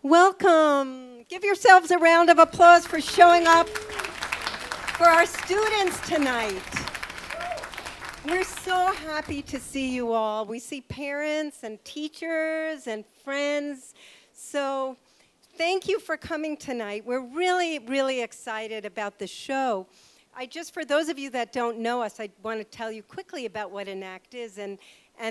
Welcome. Give yourselves a round of applause for showing up for our students tonight. We're so happy to see you all. We see parents and teachers and friends. So thank you for coming tonight. We're really, really excited about the show. For those of you that don't know us, I want to tell you quickly about what Enact is and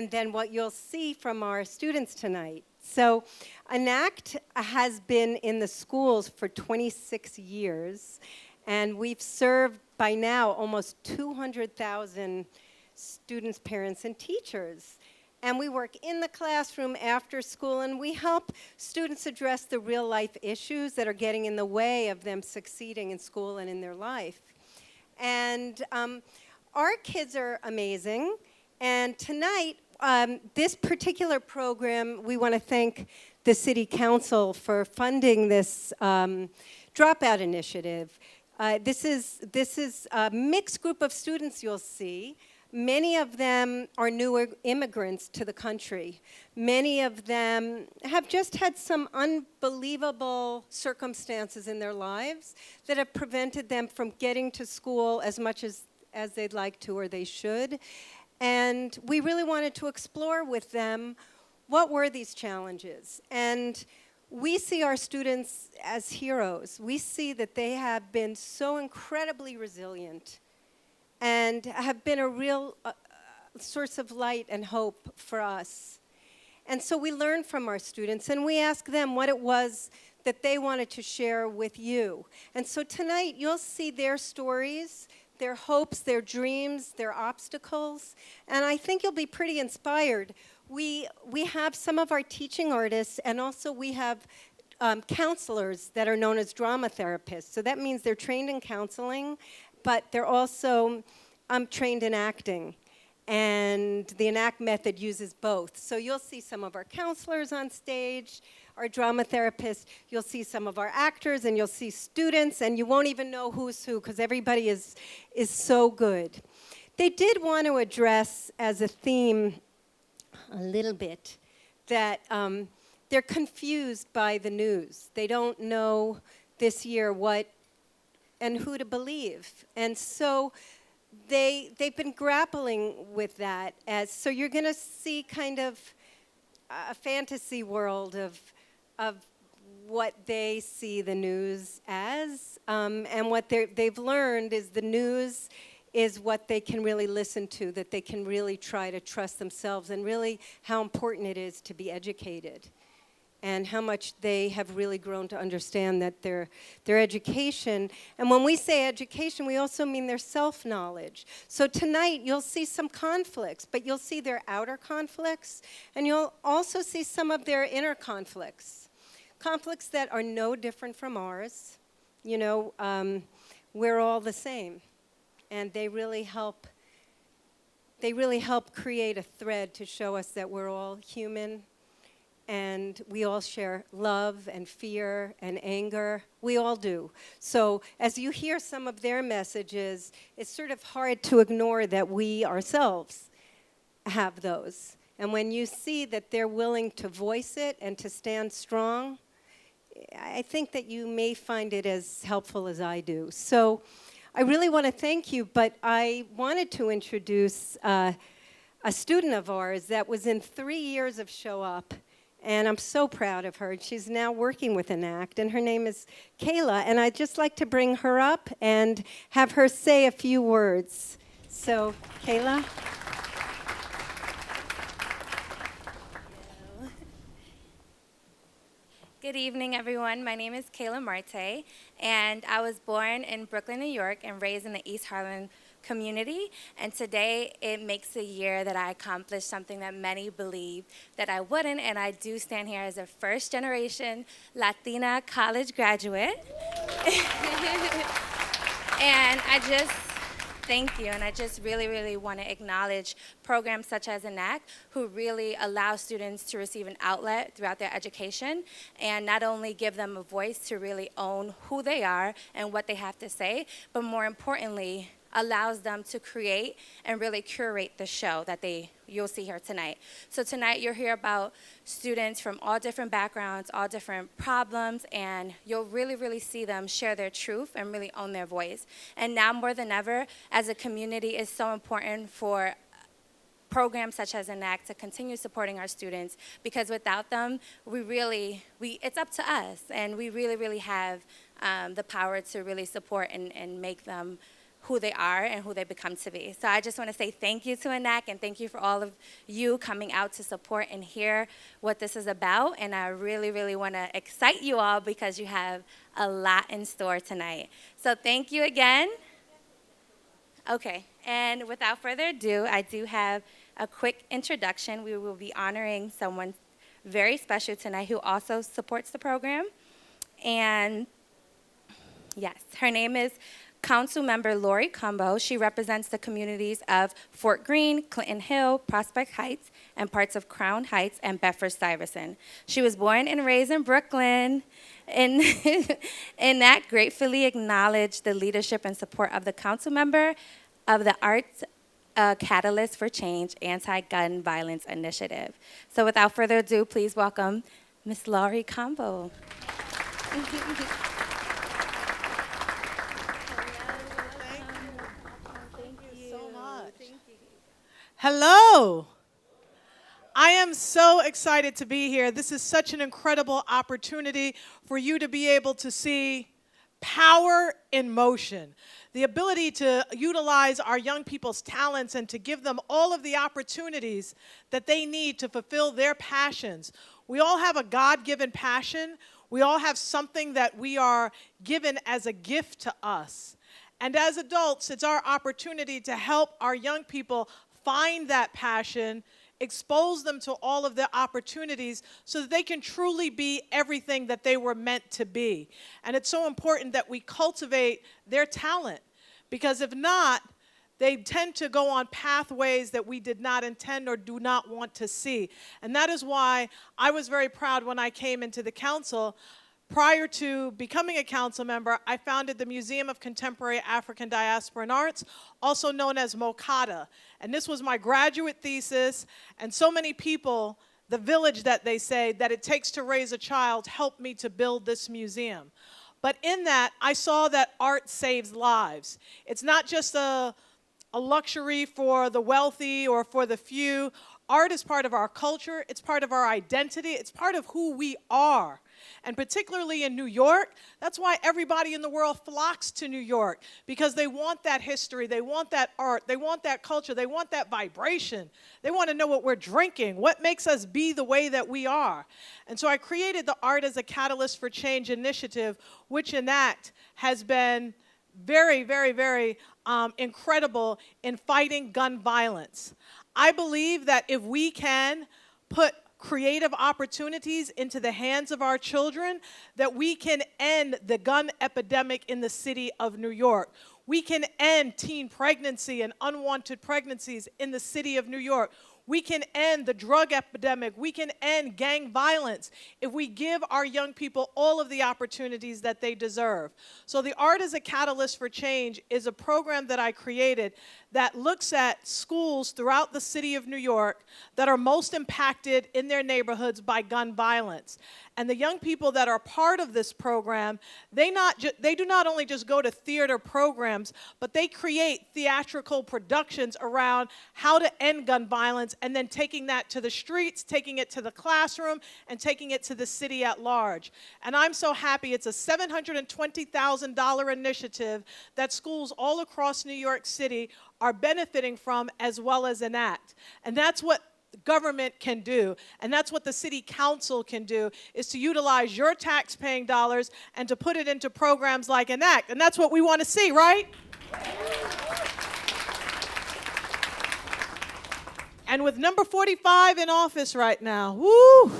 then what you'll see from our students tonight. So Enact has been in the schools for 26 years, and we've served by now almost 200,000 students, parents, and teachers. And we work in the classroom after school, and we help students address the real-life issues that are getting in the way of them succeeding in school and in their life. And our kids are amazing. And tonight, this particular program, we want to thank the City Council for funding this dropout initiative. This is a mixed group of students you'll see. Many of them are new immigrants to the country. Many of them have just had some unbelievable circumstances in their lives that have prevented them from getting to school as much as they'd like to or they should. And we really wanted to explore with them what were these challenges. And we see our students as heroes. We see that they have been so incredibly resilient and have been a real source of light and hope for us. And so we learn from our students, and we ask them what it was that they wanted to share with you. And so tonight, you'll see their stories, their hopes, their dreams, their obstacles, and I think you'll be pretty inspired. We have some of our teaching artists, and also we have counselors that are known as drama therapists. So that means they're trained in counseling, but they're also trained in acting. And the Enact method uses both. So you'll see some of our counselors on stage, our drama therapists, you'll see some of our actors, and you'll see students, and you won't even know who's who, because everybody is so good. They did want to address as a theme a little bit that they're confused by the news. They don't know this year what and who to believe. And so they've been grappling with that. So you're going to see kind of a fantasy world of what they see the news as. And what they've learned is the news is what they can really listen to, that they can really try to trust themselves, and really how important it is to be educated, and how much they have really grown to understand that their education, and when we say education, we also mean their self-knowledge. So tonight, you'll see some conflicts, but you'll see their outer conflicts, and you'll also see some of their inner conflicts. Conflicts that are no different from ours. You know, we're all the same, and they really help create a thread to show us that we're all human, and we all share love and fear and anger. We all do. So as you hear some of their messages, it's sort of hard to ignore that we ourselves have those. And when you see that they're willing to voice it and to stand strong, I think that you may find it as helpful as I do. So I really want to thank you, but I wanted to introduce a student of ours that was in 3 years of Show Up. And I'm so proud of her. She's now working with Enact, and her name is Kayla. And I'd just like to bring her up and have her say a few words. So, Kayla. Good evening, everyone. My name is Kayla Marte, and I was born in Brooklyn, New York, and raised in the East Harlem community. And today, it makes a year that I accomplished something that many believe that I wouldn't, and I do stand here as a first-generation Latina college graduate. And I just thank you, and I just really, really want to acknowledge programs such as Enact, who really allow students to receive an outlet throughout their education, and not only give them a voice to really own who they are and what they have to say, but more importantly, allows them to create and really curate the show that they you'll see here tonight. So tonight you'll hear about students from all different backgrounds, all different problems, and you'll really, really see them share their truth and really own their voice. And now more than ever, as a community, it's so important for programs such as Enact to continue supporting our students, because without them, it's up to us, and we really, really have the power to really support and make them who they are and who they become to be. So I just want to say thank you to Enact, and thank you for all of you coming out to support and hear what this is about. And I really, really want to excite you all because you have a lot in store tonight. So thank you again. Okay, and without further ado, I do have a quick introduction. We will be honoring someone very special tonight who also supports the program. And yes, her name is Councilmember Lori Combo. She represents the communities of Fort Greene, Clinton Hill, Prospect Heights, and parts of Crown Heights and Bedford-Stuyvesant. She was born and raised in Brooklyn, and that gratefully acknowledged the leadership and support of the council member of the Arts Catalyst for Change Anti-Gun Violence Initiative. So without further ado, please welcome Ms. Lori Combo. Hello. I am so excited to be here. This is such an incredible opportunity for you to be able to see power in motion. The ability to utilize our young people's talents and to give them all of the opportunities that they need to fulfill their passions. We all have a God-given passion. We all have something that we are given as a gift to us. And as adults, it's our opportunity to help our young people find that passion, expose them to all of the opportunities so that they can truly be everything that they were meant to be. And it's so important that we cultivate their talent, because if not, they tend to go on pathways that we did not intend or do not want to see. And that is why I was very proud when I came into the council. Prior to becoming a council member, I founded the Museum of Contemporary African Diasporan Arts, also known as MOCADA. And this was my graduate thesis, and so many people, the village that they say that it takes to raise a child, helped me to build this museum. But in that, I saw that art saves lives. It's not just a luxury for the wealthy or for the few. Art is part of our culture, it's part of our identity, it's part of who we are. And particularly in New York, that's why everybody in the world flocks to New York, because they want that history, they want that art, they want that culture, they want that vibration. They want to know what we're drinking, what makes us be the way that we are. And so I created the Art as a Catalyst for Change initiative, which Enact has been very, very, very incredible in fighting gun violence. I believe that if we can put creative opportunities into the hands of our children, that we can end the gun epidemic in the city of New York. We can end teen pregnancy and unwanted pregnancies in the city of New York. We can end the drug epidemic. We can end gang violence if we give our young people all of the opportunities that they deserve. So the Art as a Catalyst for Change is a program that I created that looks at schools throughout the city of New York that are most impacted in their neighborhoods by gun violence. And the young people that are part of this program, they do not only just go to theater programs, but they create theatrical productions around how to end gun violence, and then taking that to the streets, taking it to the classroom, and taking it to the city at large. And I'm so happy. It's a $720,000 initiative that schools all across New York City are benefiting from, as well as Enact. And that's what government can do, and that's what the city council can do, is to utilize your tax-paying dollars and to put it into programs like Enact. And that's what we want to see, right? And with number 45 in office right now, woo!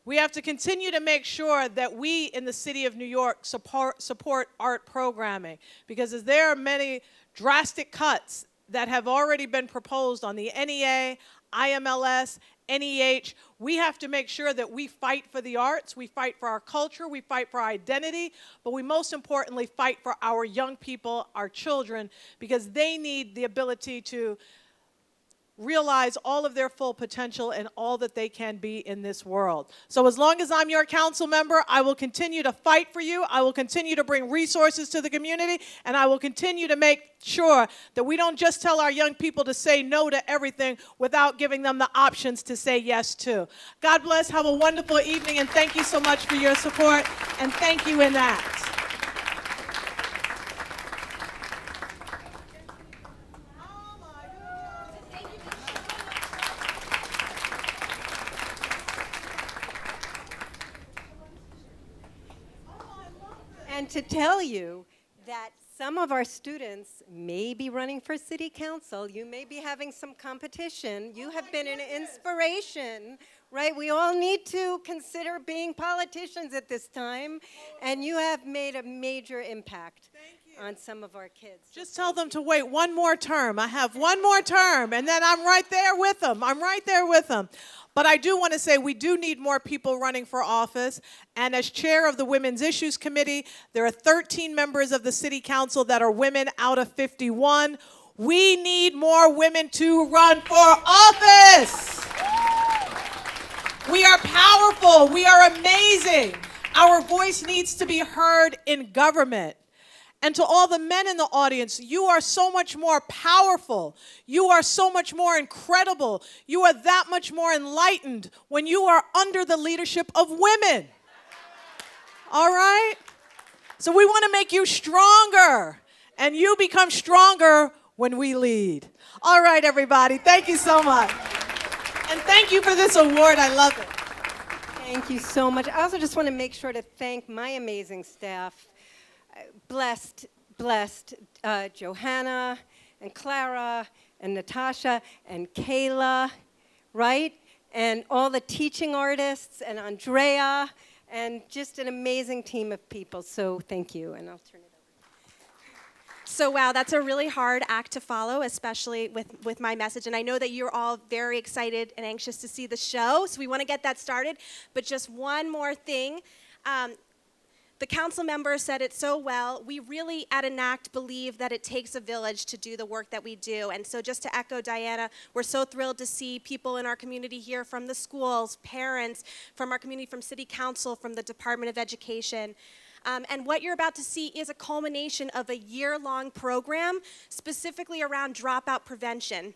We have to continue to make sure that we in the city of New York support art programming, because as there are many drastic cuts that have already been proposed on the NEA, IMLS, NEH, we have to make sure that we fight for the arts, we fight for our culture, we fight for our identity, but we most importantly fight for our young people, our children, because they need the ability to realize all of their full potential and all that they can be in this world. So as long as I'm your council member, I will continue to fight for you. I will continue to bring resources to the community, and I will continue to make sure that we don't just tell our young people to say no to everything without giving them the options to say yes to. God bless. Have a wonderful evening, and thank you so much for your support, and thank you, Enact. And to tell you that some of our students may be running for city council, you may be having some competition. You have been an inspiration, right? We all need to consider being politicians at this time, and you have made a major impact on some of our kids. Just tell them to wait one more term. I have one more term, and then I'm right there with them. I'm right there with them. But I do want to say we do need more people running for office. And as chair of the Women's Issues Committee, there are 13 members of the City Council that are women out of 51. We need more women to run for office. We are powerful. We are amazing. Our voice needs to be heard in government. And to all the men in the audience, you are so much more powerful. You are so much more incredible. You are that much more enlightened when you are under the leadership of women. All right? So we want to make you stronger, and you become stronger when we lead. All right, everybody. Thank you so much. And thank you for this award. I love it. Thank you so much. I also just want to make sure to thank my amazing staff. Blessed Johanna and Clara and Natasha and Kayla, right? And all the teaching artists and Andrea and just an amazing team of people. So thank you, and I'll turn it over. So wow, that's a really hard act to follow, especially with my message. And I know that you're all very excited and anxious to see the show, so we want to get that started. But just one more thing. The council member said it so well. We really, at Enact, believe that it takes a village to do the work that we do. And so just to echo Diana, we're so thrilled to see people in our community here from the schools, parents, from our community, from City Council, from the Department of Education. And what you're about to see is a culmination of a year-long program specifically around dropout prevention.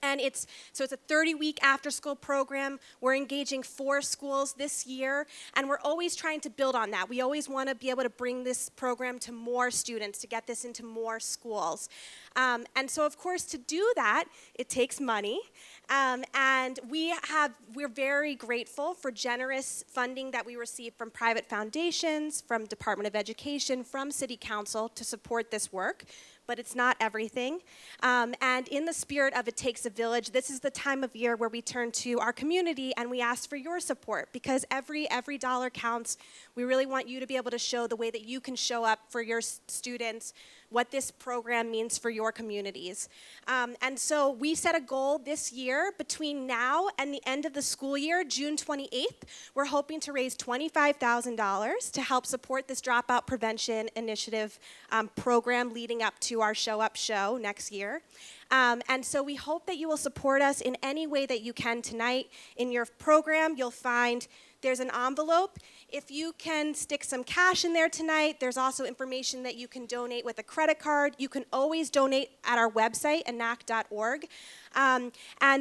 And it's a 30-week after-school program. We're engaging 4 schools this year, and we're always trying to build on that. We always want to be able to bring this program to more students, to get this into more schools. And so, of course, to do that, it takes money. And we're very grateful for generous funding that we receive from private foundations, from Department of Education, from City Council to support this work. But it's not everything. And in the spirit of It Takes a Village, this is the time of year where we turn to our community and we ask for your support, because every dollar counts. We really want you to be able to show the way that you can show up for your students, what this program means for your communities. And so we set a goal this year between now and the end of the school year, June 28th. We're hoping to raise $25,000 to help support this dropout prevention initiative program leading up to our Show Up show next year. And so we hope that you will support us in any way that you can tonight. In your program, you'll find there's an envelope. If you can stick some cash in there tonight, there's also information that you can donate with a credit card. You can always donate at our website, enact.org. And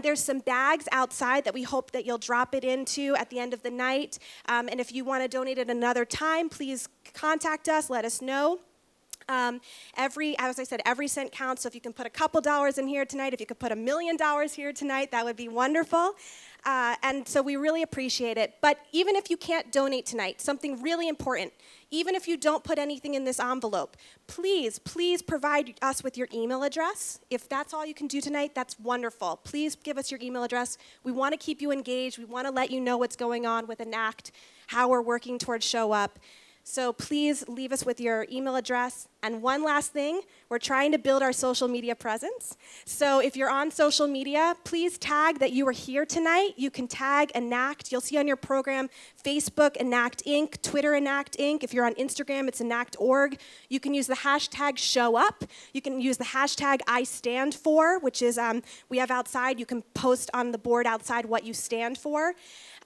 there's some bags outside that we hope that you'll drop it into at the end of the night. And if you want to donate at another time, please contact us, let us know. As I said, every cent counts, so if you can put a couple dollars in here tonight, if you could put $1 million here tonight, that would be wonderful. And so we really appreciate it. But even if you can't donate tonight, something really important, even if you don't put anything in this envelope, please provide us with your email address. If that's all you can do tonight, that's wonderful. Please give us your email address. We want to keep you engaged. We want to let you know what's going on with Enact, how we're working towards Show Up. So please leave us with your email address. And one last thing, we're trying to build our social media presence. So if you're on social media, please tag that you were here tonight. You can tag Enact. You'll see on your program Facebook Enact Inc., Twitter Enact Inc. If you're on Instagram, it's enact.org. You can use the hashtag #ShowUp. You can use the hashtag #IStandFor, which is we have outside. You can post on the board outside what you stand for.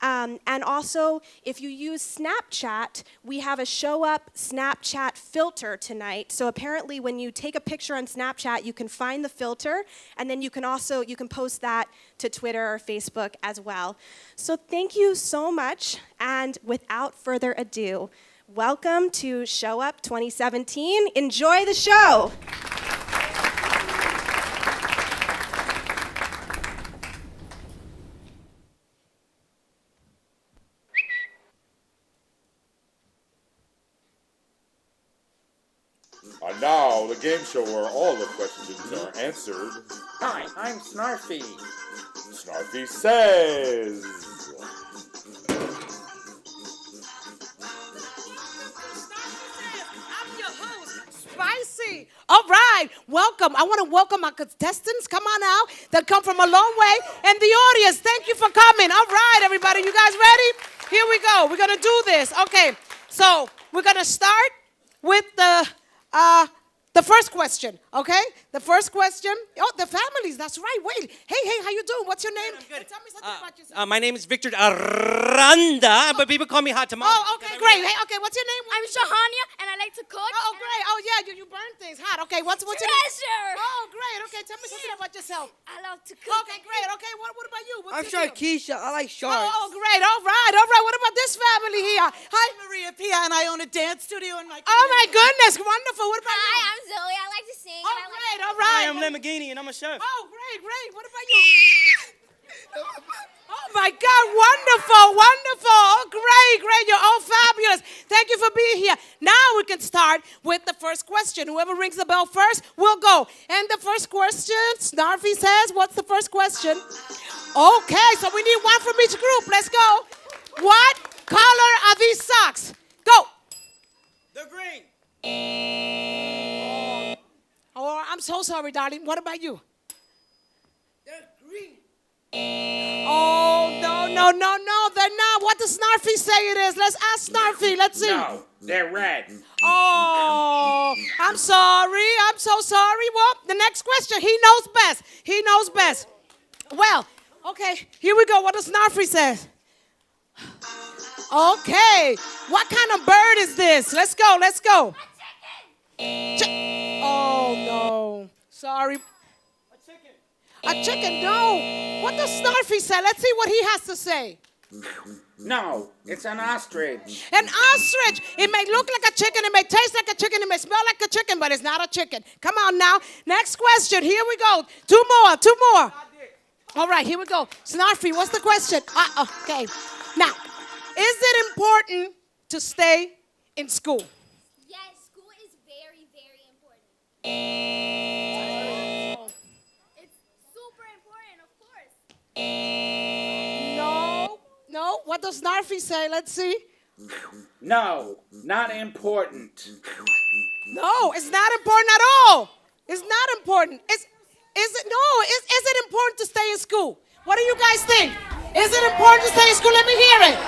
And also, if you use Snapchat, we have a Show Up Snapchat filter tonight. So apparently when you take a picture on Snapchat, you can find the filter, and then you can post that to Twitter or Facebook as well. So thank you so much, and without further ado, welcome to Show Up 2017. Enjoy the show. And now, the game show where all the questions are answered. Hi, I'm Snarfy. Snarfy says. I'm your host, Spicy. All right, welcome. I want to welcome our contestants. Come on out. They'll come from a long way. And the audience, thank you for coming. All right, everybody, you guys ready? Here we go. We're going to do this. Okay, so we're going to start with the first question, okay? The first question. Oh, the families, that's right. Wait. Hey, how you doing? What's your name? I'm good. Tell me something about yourself. My name is Victor Aranda, but people call me Hot Tamale. Oh, okay, great. Hey, okay, what's your name? I'm Shahania, and I like to cook. Oh, great. Oh, yeah, you burn things hot. Okay, what's your name? Treasure. Oh, great. Okay, tell me something about yourself. I love to cook. Okay, great. Okay, what about you? What's I'm your deal? Sharkeisha. I like sharks. Oh, great. All right. What about this family here? Hi. Maria Pia, and I own a dance studio in my Oh, my goodness. Wonderful. What about Hi, you? I'm Zoe. I like to sing. Oh, and I like great. to All right. Hi, I'm Lamborghini, and I'm a chef. Oh, great. What about you? Oh, my God. Wonderful. Oh, great. You're all fabulous. Thank you for being here. Now we can start with the first question. Whoever rings the bell first, will go. And the first question, Snarfy says, what's the first question? Okay, so we need one from each group. Let's go. What color are these socks? Go. The green. Oh, I'm so sorry, darling. What about you? They're green. Oh, no, they're not. What does Snarfy say it is? Let's ask Snarfy. Let's see. No, they're red. Oh, I'm sorry. I'm so sorry. Well, the next question. He knows best. Well, okay, here we go. What does Snarfy say? Okay, what kind of bird is this? Let's go. Oh, no. Sorry. A chicken, no. What does Snarfy say? Let's see what he has to say. No, it's an ostrich. An ostrich. It may look like a chicken. It may taste like a chicken. It may smell like a chicken, but it's not a chicken. Come on now. Next question. Here we go. Two more. All right, here we go. Snarfy, what's the question? Okay. Now, is it important to stay in school? Yes, school is very, very important. It's super important, of course. No. What does Snarfy say? Let's see. No, not important. No, it's not important at all. It's not important. Is it important to stay in school? What do you guys think? Is it important to stay in school? Let me hear it.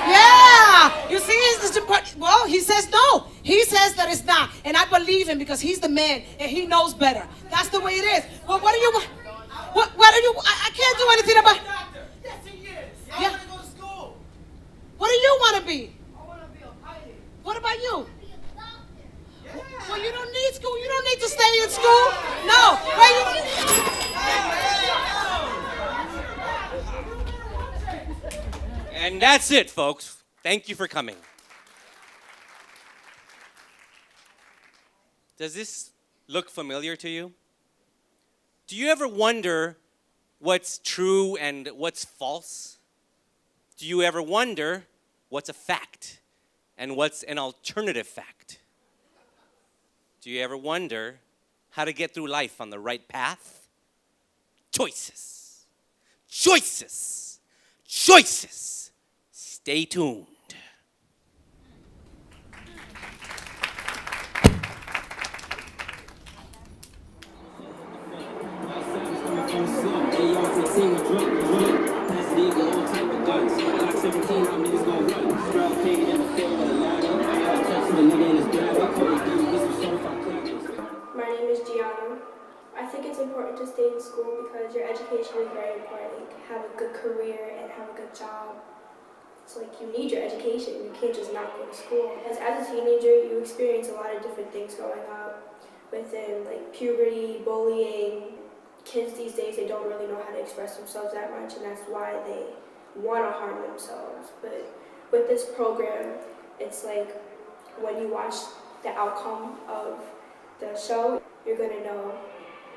Yeah. You see, it's important. Well, he says no. He says that it's not. And I believe him because he's the man and he knows better. That's the way it is. Well, what do you want? What do you? I can't do anything about. Yes, he is. I Yeah. want to go to school. What do you want to be? I want to be a pilot. What about you? Well, you don't need school. You don't need to stay in school. No. And that's it, folks. Thank you for coming. Does this look familiar to you? Do you ever wonder what's true and what's false? Do you ever wonder what's a fact and what's an alternative fact? Do you ever wonder how to get through life on the right path? Choices. Stay tuned. My name is Gianna. I think it's important to stay in school because your education is very important. You can have a good career and have a good job. It's like you need your education. You can't just not go to school. As a teenager, you experience a lot of different things growing up within like puberty, bullying. Kids these days, they don't really know how to express themselves that much, and that's why they want to harm themselves. But with this program, it's like when you watch the outcome of the show, you're gonna know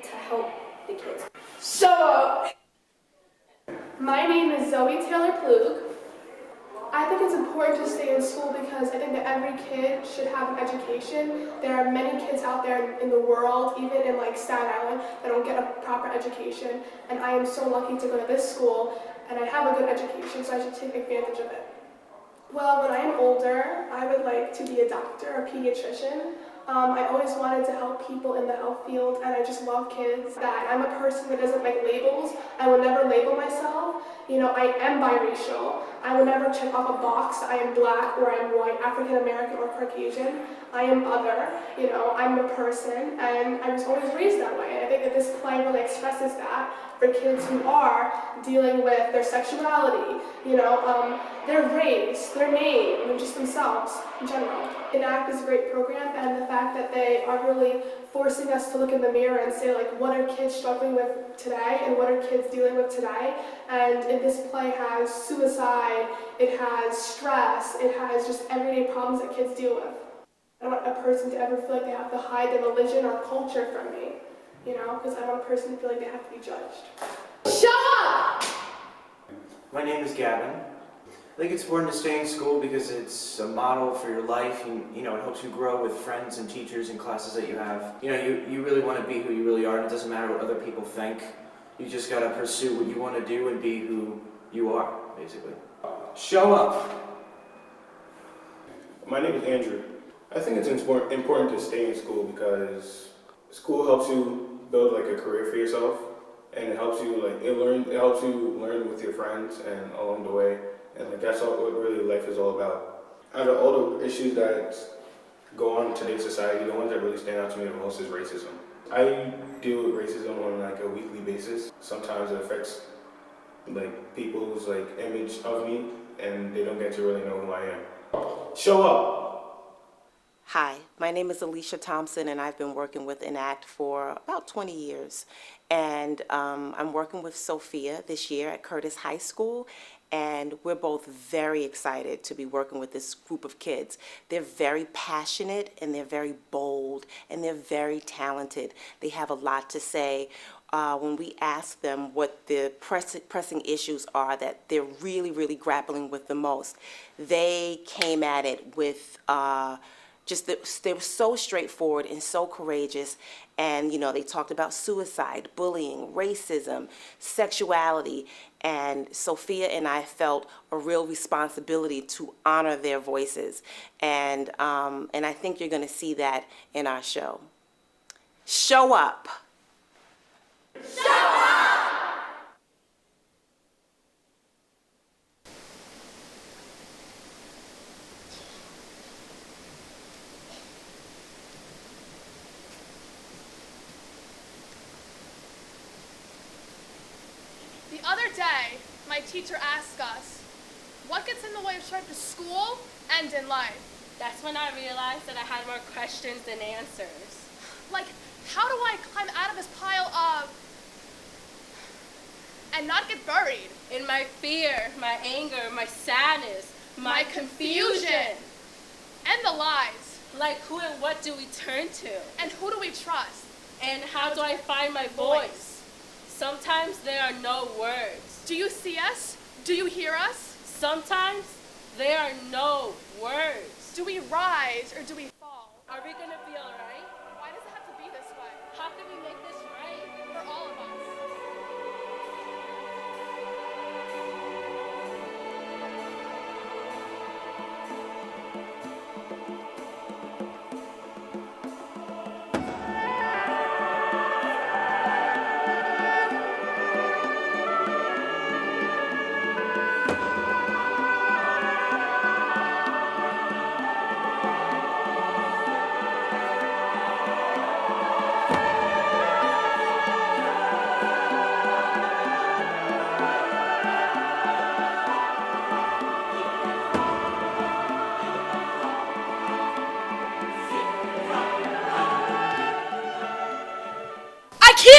to help the kids. So, my name is Zoe Taylor Plug. I think it's important to stay in school because I think that every kid should have an education. There are many kids out there in the world, even in like Staten Island, that don't get a proper education. And I am so lucky to go to this school, and I have a good education, so I should take advantage of it. Well, when I am older, I would like to be a doctor or pediatrician. I always wanted to help people in the health field, and I just love kids. That I'm a person that doesn't like labels. I will never label myself. You know, I am biracial. I will never check off a box that I am black or I'm white, African American or Caucasian. I am other. You know, I'm a person, and I was always raised that way. And I think that this play really expresses that for kids who are dealing with their sexuality, you know, their race, their name, and just themselves in general. Enact is a great program, and the fact that they are really forcing us to look in the mirror and say, like, what are kids struggling with today and what are kids dealing with today? And this play has suicide, it has stress, it has just everyday problems that kids deal with. I don't want a person to ever feel like they have to hide their religion or culture from me, you know, because I want a person to feel like they have to be judged. Show up! My name is Gavin. I think it's important to stay in school because it's a model for your life, and you know, it helps you grow with friends and teachers and classes that you have. You know, you really want to be who you really are, and it doesn't matter what other people think. You just got to pursue what you want to do and be who you are, basically. Show up! My name is Andrew. I think it's important to stay in school because school helps you build like a career for yourself, and it helps you helps you learn with your friends and along the way. And like that's all what really life is all about. Out of all the issues that go on in today's society, the ones that really stand out to me the most is racism. I deal with racism on like a weekly basis. Sometimes it affects like people's like image of me, and they don't get to really know who I am. Show up. Hi, my name is Alicia Thompson, and I've been working with Enact for about 20 years. And I'm working with Sophia this year at Curtis High School, and we're both very excited to be working with this group of kids. They're very passionate, and they're very bold, and they're very talented. They have a lot to say. When we ask them what the pressing issues are that they're really, really grappling with the most, they came at it with they were so straightforward and so courageous. And, you know, they talked about suicide, bullying, racism, sexuality. And Sophia and I felt a real responsibility to honor their voices. And I think you're going to see that in our show. Show up. Show up! The other day, my teacher asked us, what gets in the way of showing up to school and in life? That's when I realized that I had more questions than answers. Like, how do I climb out of this pile of and not get buried? In my fear, my anger, my sadness, my confusion. And the lies. Like, who and what do we turn to? And who do we trust? And how do I find my voice? Sometimes there are no words. Do you see us? Do you hear us? Sometimes there are no words. Do we rise or do we fall? Are we gonna be alright? Why does it have to be this way? How can we make this right? For all of us.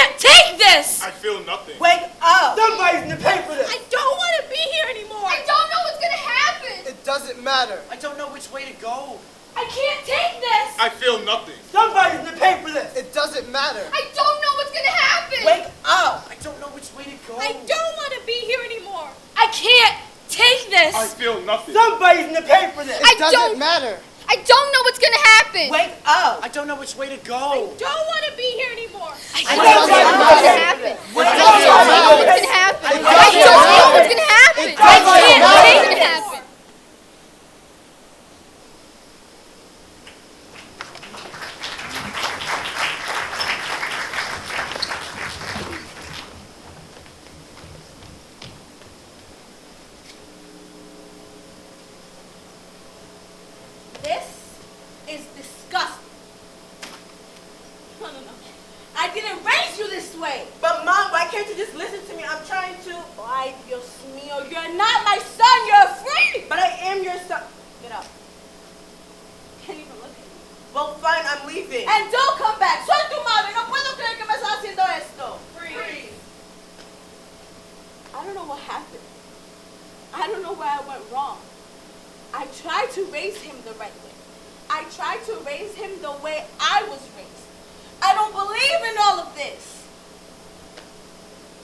can't take this! I feel nothing. Wake up! Somebody's gonna pay for this! I don't want to be here anymore. I don't know what's gonna happen. It doesn't matter. I don't know which way to go. I can't take this. I feel nothing. Somebody's gonna pay for this! It doesn't matter. I don't know what's gonna happen. Wake up! I don't know which way to go. I don't want to be here anymore. I can't take this. I feel nothing. Somebody's gonna pay for this! I don't matter. I don't know what's gonna happen. Wake up! I don't know which way to go. Don't want to be here anymore. I don't don't know what's gonna happen. I don't know what's gonna happen. I don't know what's gonna happen. I can't take this. This is disgusting. No. I didn't raise you this way. But Mom, why can't you just listen to me? I'm trying to. Ay, Dios mío, you're not my son. You're a freak. But I am your son. Get up. Can't even look at me. Well, fine, I'm leaving. And don't come back. Soy tu madre. No puedo creer que me estás haciendo esto. Freeze. I don't know what happened. I don't know where I went wrong. I tried to raise him the right way. I tried to raise him the way I was raised. I don't believe in all of this.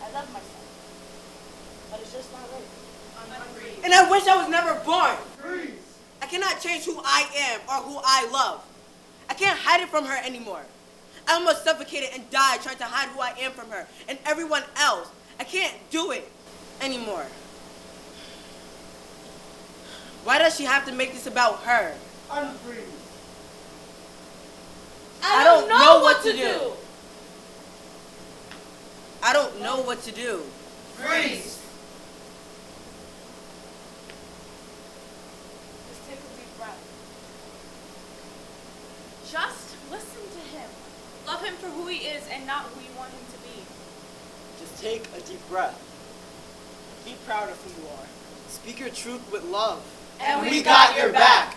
I love my son, but it's just not right. And I wish I was never born. I cannot change who I am or who I love. I can't hide it from her anymore. I almost suffocated and died trying to hide who I am from her and everyone else. I can't do it anymore. Why does she have to make this about her? Unfreeze. I don't know what to do. I don't know what to do. Freeze. Just take a deep breath. Just listen to him. Love him for who he is and not who you want him to be. Just take a deep breath. Be proud of who you are. Speak your truth with love. And we got your back.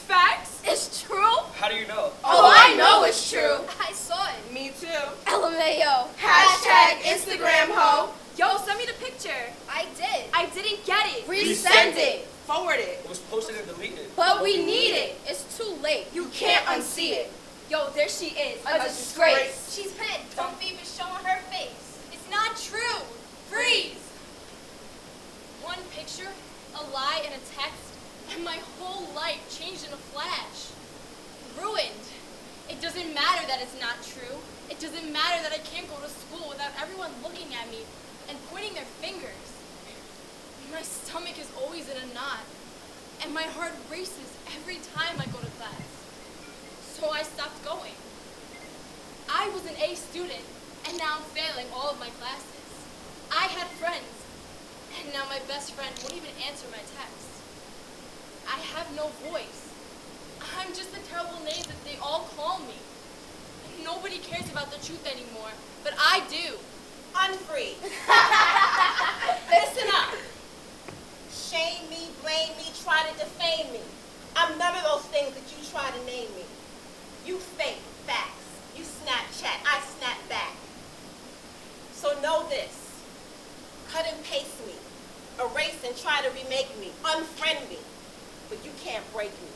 Facts? It's true? How do you know? Oh, I know it's true. I saw it. Me too. LMAO. Hashtag Instagram ho. Yo, send me the picture. I did. I didn't get it. Resend it. Forward it. It was posted and deleted. But we need it. It's too late. You can't unsee it. Yo, there she is. A disgrace. She's been. Don't be even showing her face. It's not true. Freeze. One picture, a lie, and a text, and my whole life changed in a flash. Ruined. It doesn't matter that it's not true. It doesn't matter that I can't go to school without everyone looking at me and pointing their fingers. My stomach is always in a knot, and my heart races every time I go to class. So I stopped going. I was an A student, and now I'm failing all of my classes. I had friends, and now my best friend won't even answer my texts. I have no voice. I'm just the terrible name that they all call me. Nobody cares about the truth anymore, but I do. Unfree. Listen up. Shame me, blame me, try to defame me. I'm none of those things that you try to name me. You fake facts. You Snapchat, I snap back. So know this. Cut and paste me. Erase and try to remake me. Unfriend me. But you can't break me.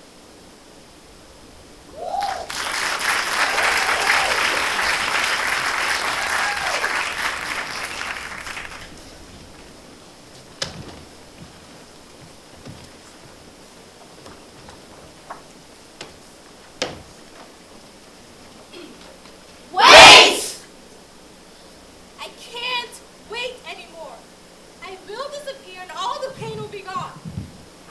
Wait! I can't wait anymore. I will disappear and all the pain will be gone.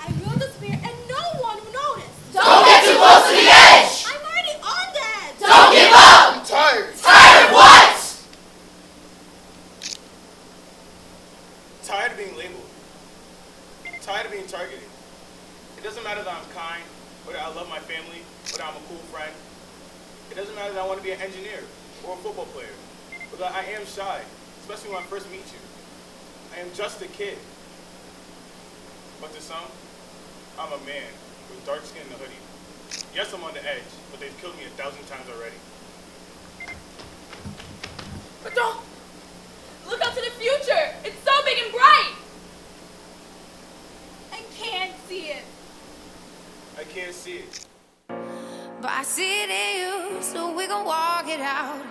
I will disappear and no one will notice. Don't get too close to the edge. I'm already on that. Don't give up. I'm tired. Tired of what? Tired of being labeled. Tired of being targeted. It doesn't matter that I'm kind, or that I love my family, or but I'm a cool friend. It doesn't matter that I want to be an engineer or a football player, but that I am shy, especially when I first meet you. I am just a kid. But to some, I'm a man with dark skin and a hoodie. Yes, I'm on the edge, but they've killed me 1,000 times already. But don't look out to the future. It's so big and bright. I can't see it. I can't see it. But I see it in you, so we gon' walk it out.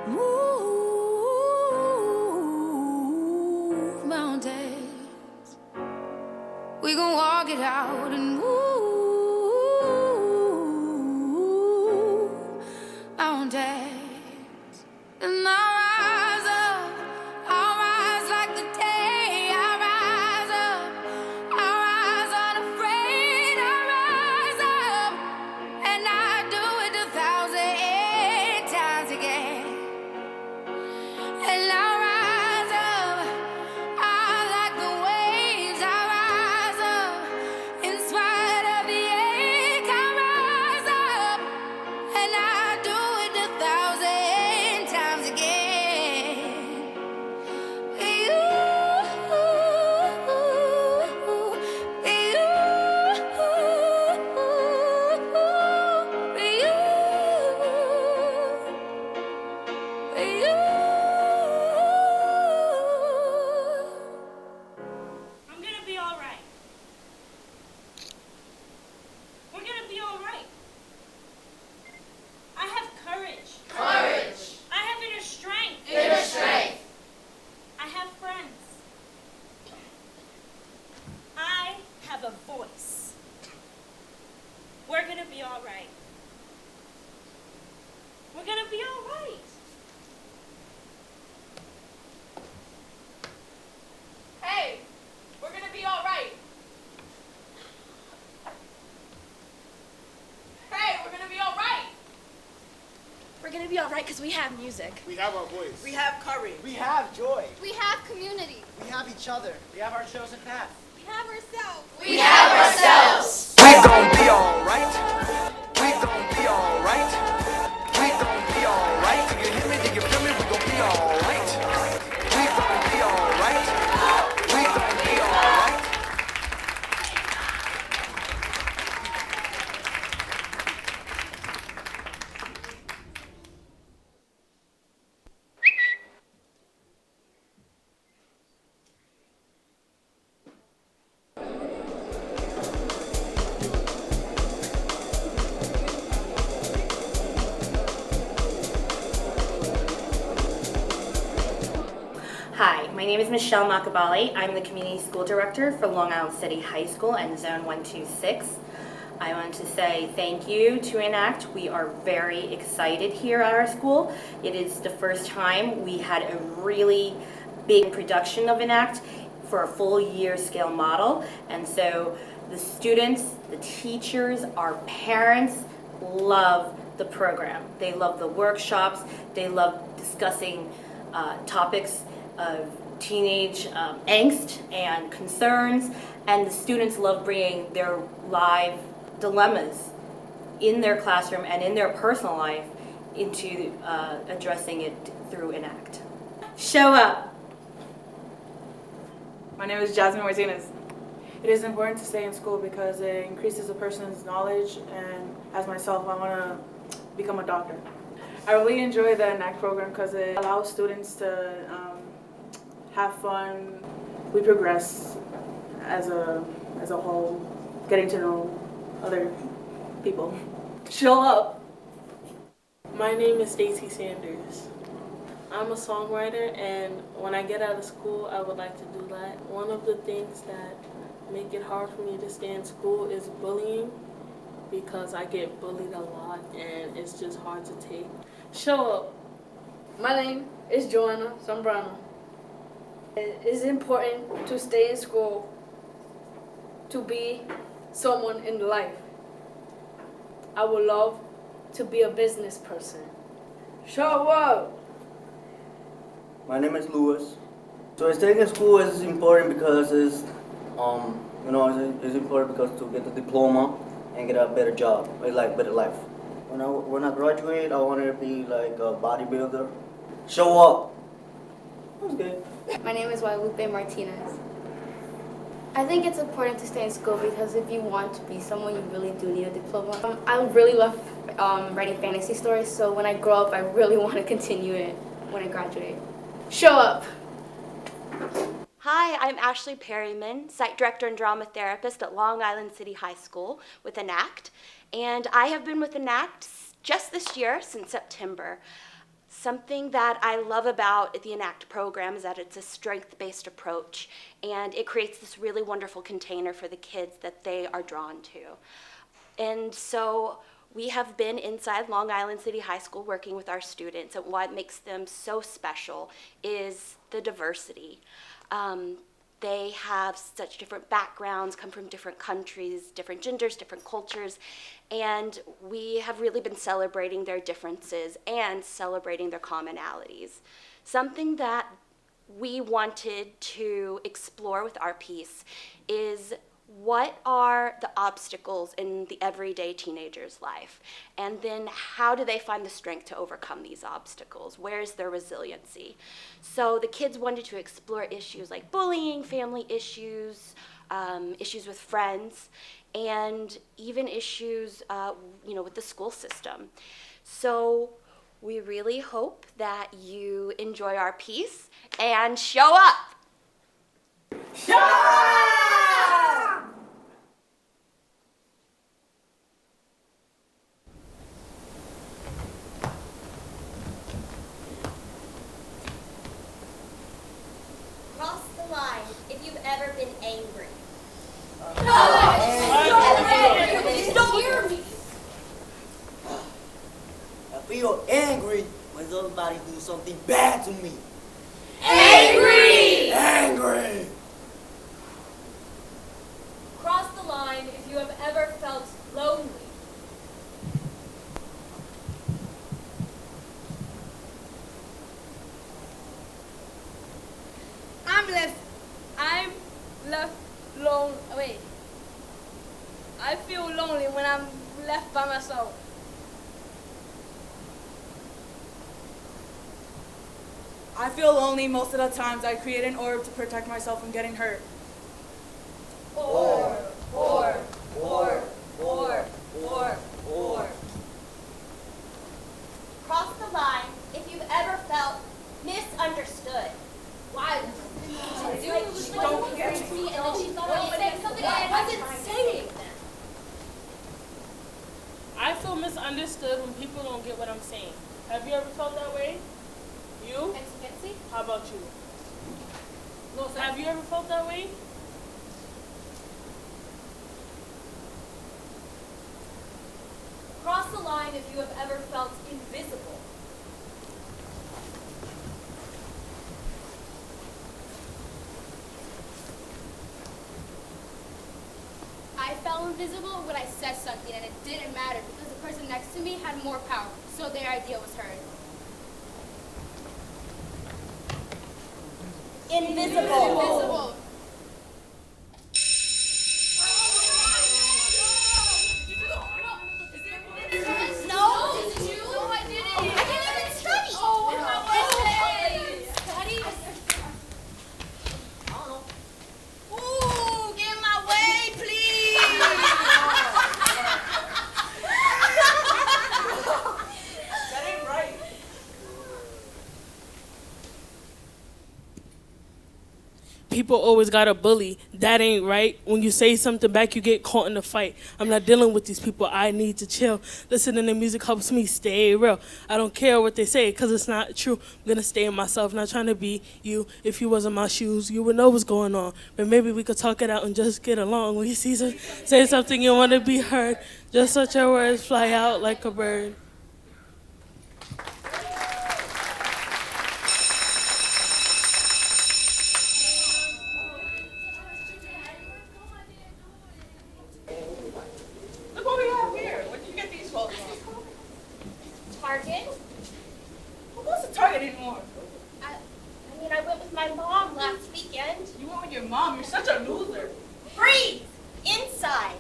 Move mountains. We gon' walk it out and move mountains. And I'll rise up, I'll rise like the day. I'll rise up, I'll rise unafraid. I'll rise up, and I do it 1,000 times again. And I'll rise up, I like the waves. I'll rise up, in spite of the ache. I'll rise up, and I do it 1,000 times again. You, I'm gonna be all right. We're gonna be all right. I have courage. Courage. I have inner strength. Inner strength. I have friends. I have a voice. We're gonna be all right. We're gonna be all right. Hey, we're gonna be all right. Hey, we're gonna be all right. We're gonna be all right because we have music. We have our voice. We have courage. We have joy. We have community. We have each other. We have our chosen path. We have ourselves. We have ourselves. We gon' be alright. We gon' be alright. We gon' be alright. Do you hear me? Do you feel me? We gon' be alright. We gon' be alright. We gon' be alright. Hi, my name is Michelle Makabali. I'm the Community School Director for Long Island City High School and Zone 126. I want to say thank you to Enact. We are very excited here at our school. It is the first time we had a really big production of Enact for a full year scale model. And so the students, the teachers, our parents love the program. They love the workshops. They love discussing topics of teenage angst and concerns, and the students love bringing their live dilemmas in their classroom and in their personal life into addressing it through Enact. Show up. My name is Jasmine Martinez. It is important to stay in school because it increases a person's knowledge, and as myself, I want to become a doctor. I really enjoy the Enact program because it allows students to have fun. We progress as a whole, getting to know other people. Show up. My name is Stacey Sanders. I'm a songwriter, and when I get out of school, I would like to do that. One of the things that make it hard for me to stay in school is bullying, because I get bullied a lot, and it's just hard to take. Show up. My name is Joanna Zambrano. It is important to stay in school to be someone in life. I would love to be a business person. Show up. My name is Louis. So staying in school is important because it's important because to get the diploma, and get a better job, like better life. When I graduate, I want to be like a bodybuilder. Show up. Okay. My name is Guadalupe Martinez. I think it's important to stay in school because if you want to be someone, you really do need a diploma. I really love writing fantasy stories, so when I grow up, I really want to continue it when I graduate. Show up! Hi, I'm Ashley Perryman, Site Director and Drama Therapist at Long Island City High School with Enact. And I have been with Enact just this year since September. Something that I love about the Enact program is that it's a strength-based approach, and it creates this really wonderful container for the kids that they are drawn to. And so we have been inside Long Island City High School working with our students, and what makes them so special is the diversity. They have such different backgrounds, come from different countries, different genders, different cultures, and we have really been celebrating their differences and celebrating their commonalities. Something that we wanted to explore with our piece is what are the obstacles in the everyday teenager's life? And then how do they find the strength to overcome these obstacles? Where is their resiliency? So the kids wanted to explore issues like bullying, family issues, issues with friends, and even issues with the school system. So we really hope that you enjoy our piece and show up. Show up! Cross the line if you've ever been angry. Don't hear me. I feel angry when somebody do something bad to me. Angry! Angry! Cross the line if you have ever felt lonely. I'm left alone. Wait. I feel lonely when I'm left by myself. I feel lonely most of the times. I create an orb to protect myself from getting hurt. Or. Cross the line if you've ever felt misunderstood. Why? Don't hear me. And then she thought I said something I wasn't saying. I feel misunderstood when people don't get what I'm saying. Have you ever felt that way? You? Fancy? How about you? No, have you ever felt that way? Cross the line if you have ever felt invisible. I felt invisible when I said something and it didn't matter because the person next to me had more power, so their idea was heard. Invisible. People always got a bully. That ain't right. When you say something back, you get caught in a fight. I'm not dealing with these people. I need to chill. Listening to music helps me stay real. I don't care what they say because it's not true. I'm going to stay in myself, not trying to be you. If you was in my shoes, you would know what's going on. But maybe we could talk it out and just get along. When you say something you want to be heard, just let your words fly out like a bird. Look what we have here. Where did you get these clothes from? Target? Who goes to Target anymore? I went with my mom last weekend. You went with your mom? You're such a loser. Freeze! Inside.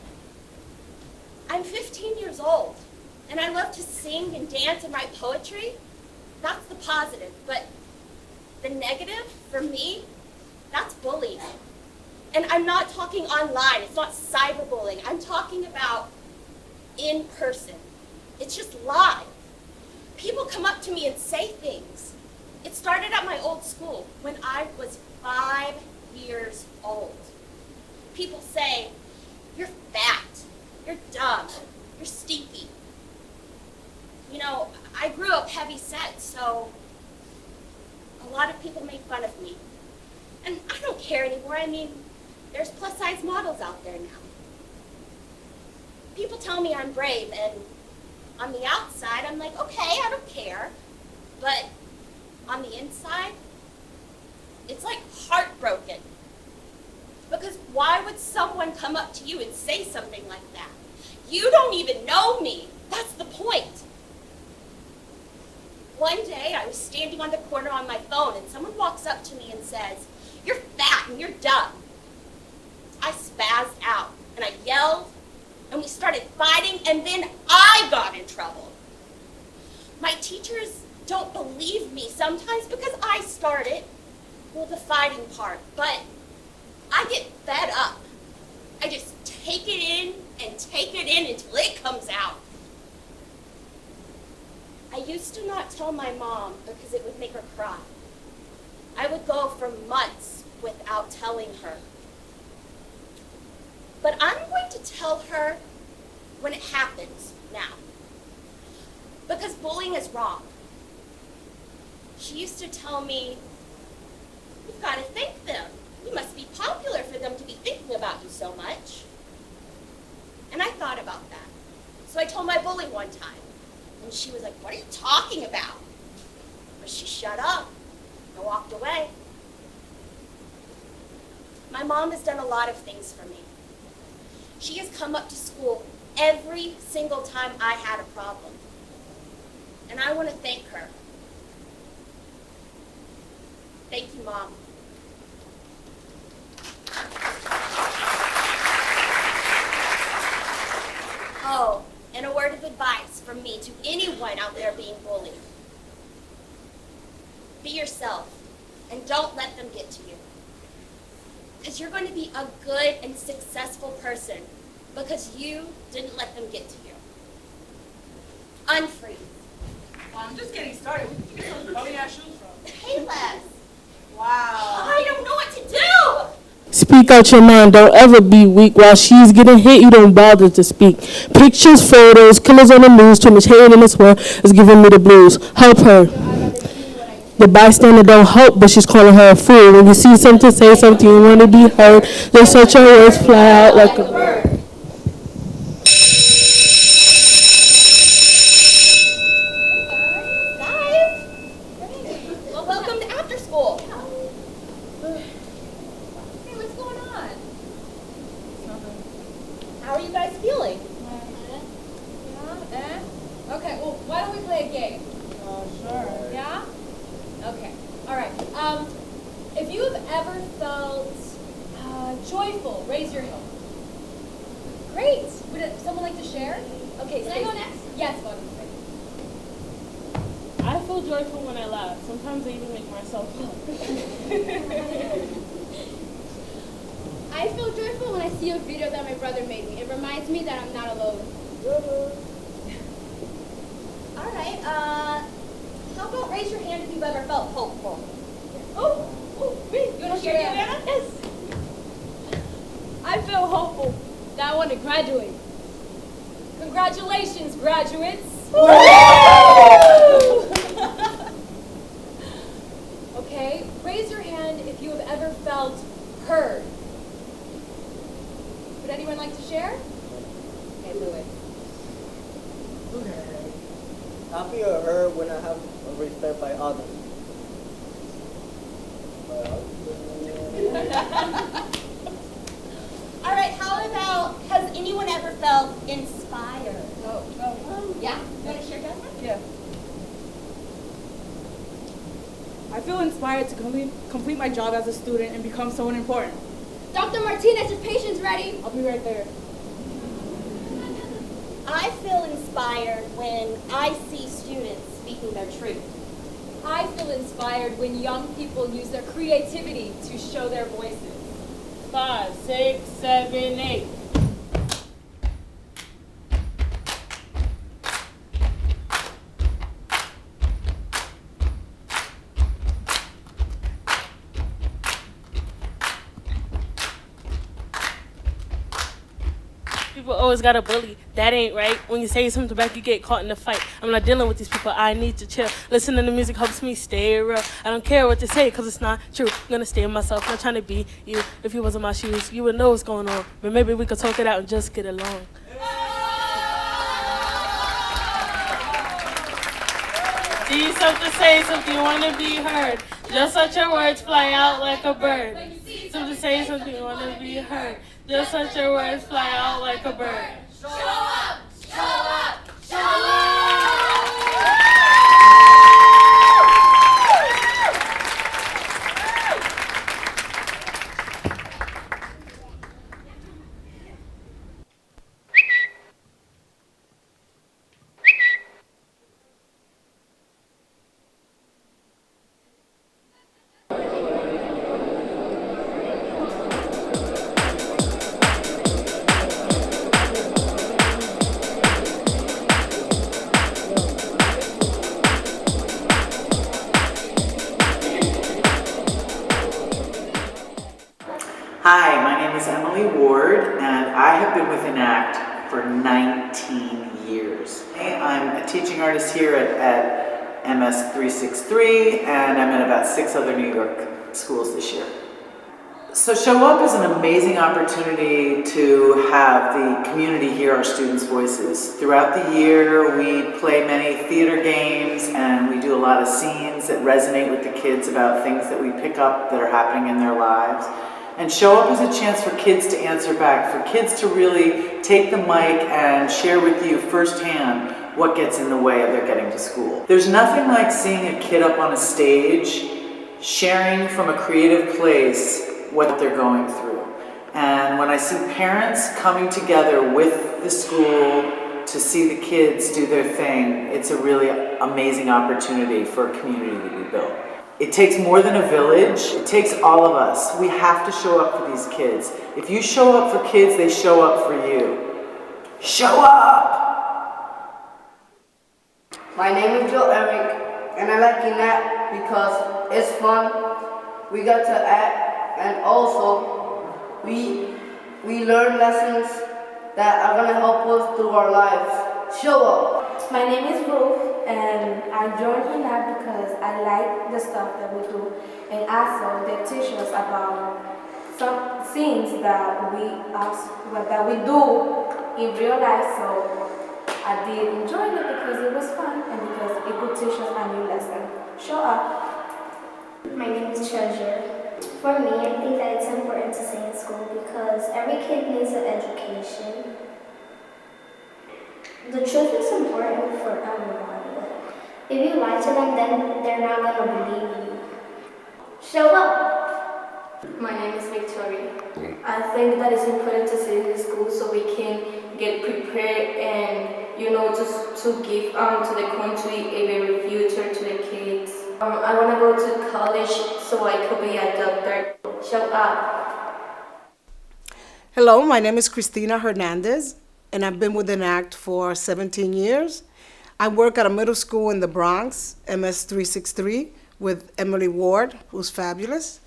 I and I love to sing and dance and write poetry. That's the positive, but the negative for me, that's bullying. And I'm not talking online, it's not cyberbullying. I'm talking about in person. It's just live. People come up to me and say things. It started at my old school when I was 5 years old. People say, you're fat, you're dumb, you're stinky. You know, I grew up heavy set, so a lot of people make fun of me. And I don't care anymore. I mean, there's plus size models out there now. People tell me I'm brave, and on the outside, I'm like, okay, I don't care. But on the inside, it's like heartbroken. Because why would someone come up to you and say something like that? You don't even know me. That's the point. One day, I was standing on the corner on my phone, and someone walks up to me and says, you're fat and you're dumb. I spazzed out, and I yelled, and we started fighting, and then I got in trouble. My teachers don't believe me sometimes because I started, well, the fighting part, but I get fed up. I just take it in until it comes out. I used to not tell my mom because it would make her cry. I would go for months without telling her. But I'm going to tell her when it happens now. Because bullying is wrong. She used to tell me, you've got to thank them. You must be popular for them to be thinking about you so much. And I thought about that. So I told my bully one time. And she was like, what are you talking about? But she shut up and walked away. My mom has done a lot of things for me. She has come up to school every single time I had a problem. And I want to thank her. Thank you, Mom. Oh, and a word of advice from me to anyone out there being bullied. Be yourself, and don't let them get to you. Because you're going to be a good and successful person because you didn't let them get to you. Unfreeze. Well, I'm just getting started. Where did you get those bummy ass shoes from? Payless. Wow. I don't know what to do. Speak out your mind. Don't ever be weak. While she's getting hit, you don't bother to speak. Pictures, photos, killers on the news. Too much hate in this world is giving me the blues. Help her. The bystander don't help, but she's calling her a fool. When you see something, say something, you want to be heard. Let such your words fly out like a bird. Well, welcome to after school. Hey, what's going on? How are you guys feeling? Yeah? Okay, well, why don't we play a game? Sure. Yeah? Okay. All right. If you've ever felt joyful, raise your hand. Great. Would someone like to share? Okay, can I go next? Yes, go ahead. I feel joyful when I laugh. Sometimes I even make myself laugh. I feel joyful when I see a video that my brother made me. It reminds me that I'm not alone. All right. How about raise your hand if you've ever felt hopeful? Me. You want to share, Joanna? Yes. I feel hopeful that I want to graduate. Congratulations, graduates. Okay, raise your hand if you have ever felt heard. Would anyone like to share? Okay, Louis. I feel heard when I have respect by others. All right, how about, has anyone ever felt inspired? Yeah? You want to share, Jessica? Yeah. I feel inspired to complete my job as a student and become someone important. Dr. Martinez, your patient's ready. I'll be right there. I feel inspired when I see students speaking their truth. I feel inspired when young people use their creativity to show their voices. 5, 6, 7, 8. People always got a bully. That ain't right. When you say something back, you get caught in a fight. I'm not dealing with these people. I need to chill. Listening to music helps me stay real. I don't care what they say because it's not true. I'm going to stay myself. Not trying to be you. If you wasn't my shoes, you would know what's going on. But maybe we could talk it out and just get along. See something, say something, you want to be heard. Just let your words fly out like a bird. Something, say something, you want to be heard. Just let your words fly out like a bird. Show up! Show up! Show up! Hi, my name is Emily Ward, and I have been with Enact for 19 years. I'm a teaching artist here at MS 363, and I'm in about 6 other New York schools this year. So Show Up is an amazing opportunity to have the community hear our students' voices. Throughout the year, we play many theater games, and we do a lot of scenes that resonate with the kids about things that we pick up that are happening in their lives. And Show Up is a chance for kids to answer back, for kids to really take the mic and share with you firsthand what gets in the way of their getting to school. There's nothing like seeing a kid up on a stage, sharing from a creative place what they're going through. And when I see parents coming together with the school to see the kids do their thing, it's a really amazing opportunity for a community to be built. It takes more than a village. It takes all of us. We have to show up for these kids. If you show up for kids, they show up for you. Show up! My name is Joe Eric, and I like Enact because it's fun. We got to act, and also we learn lessons that are gonna help us through our lives. Show up. My name is Ruth, and I joined Enact because I like the stuff that we do, and also they teach us about some things that we do in real life. So I did enjoy it because it was fun and because it could teach us a new lesson. Show up. My name is Treasure. For me, I think that it's important to stay in school because every kid needs an education. The truth is important for everyone, but if you lie to them, then they're not going to believe you. Show up! My name is Victoria. I think that it's important to stay in school so we can get prepared and, to give to the country a better future to the kids. I want to go to college so I could be a doctor. Show up. Hello, my name is Cristina Hernandez, and I've been with Enact for 17 years. I work at a middle school in the Bronx, MS 363, with Emily Ward, who's fabulous.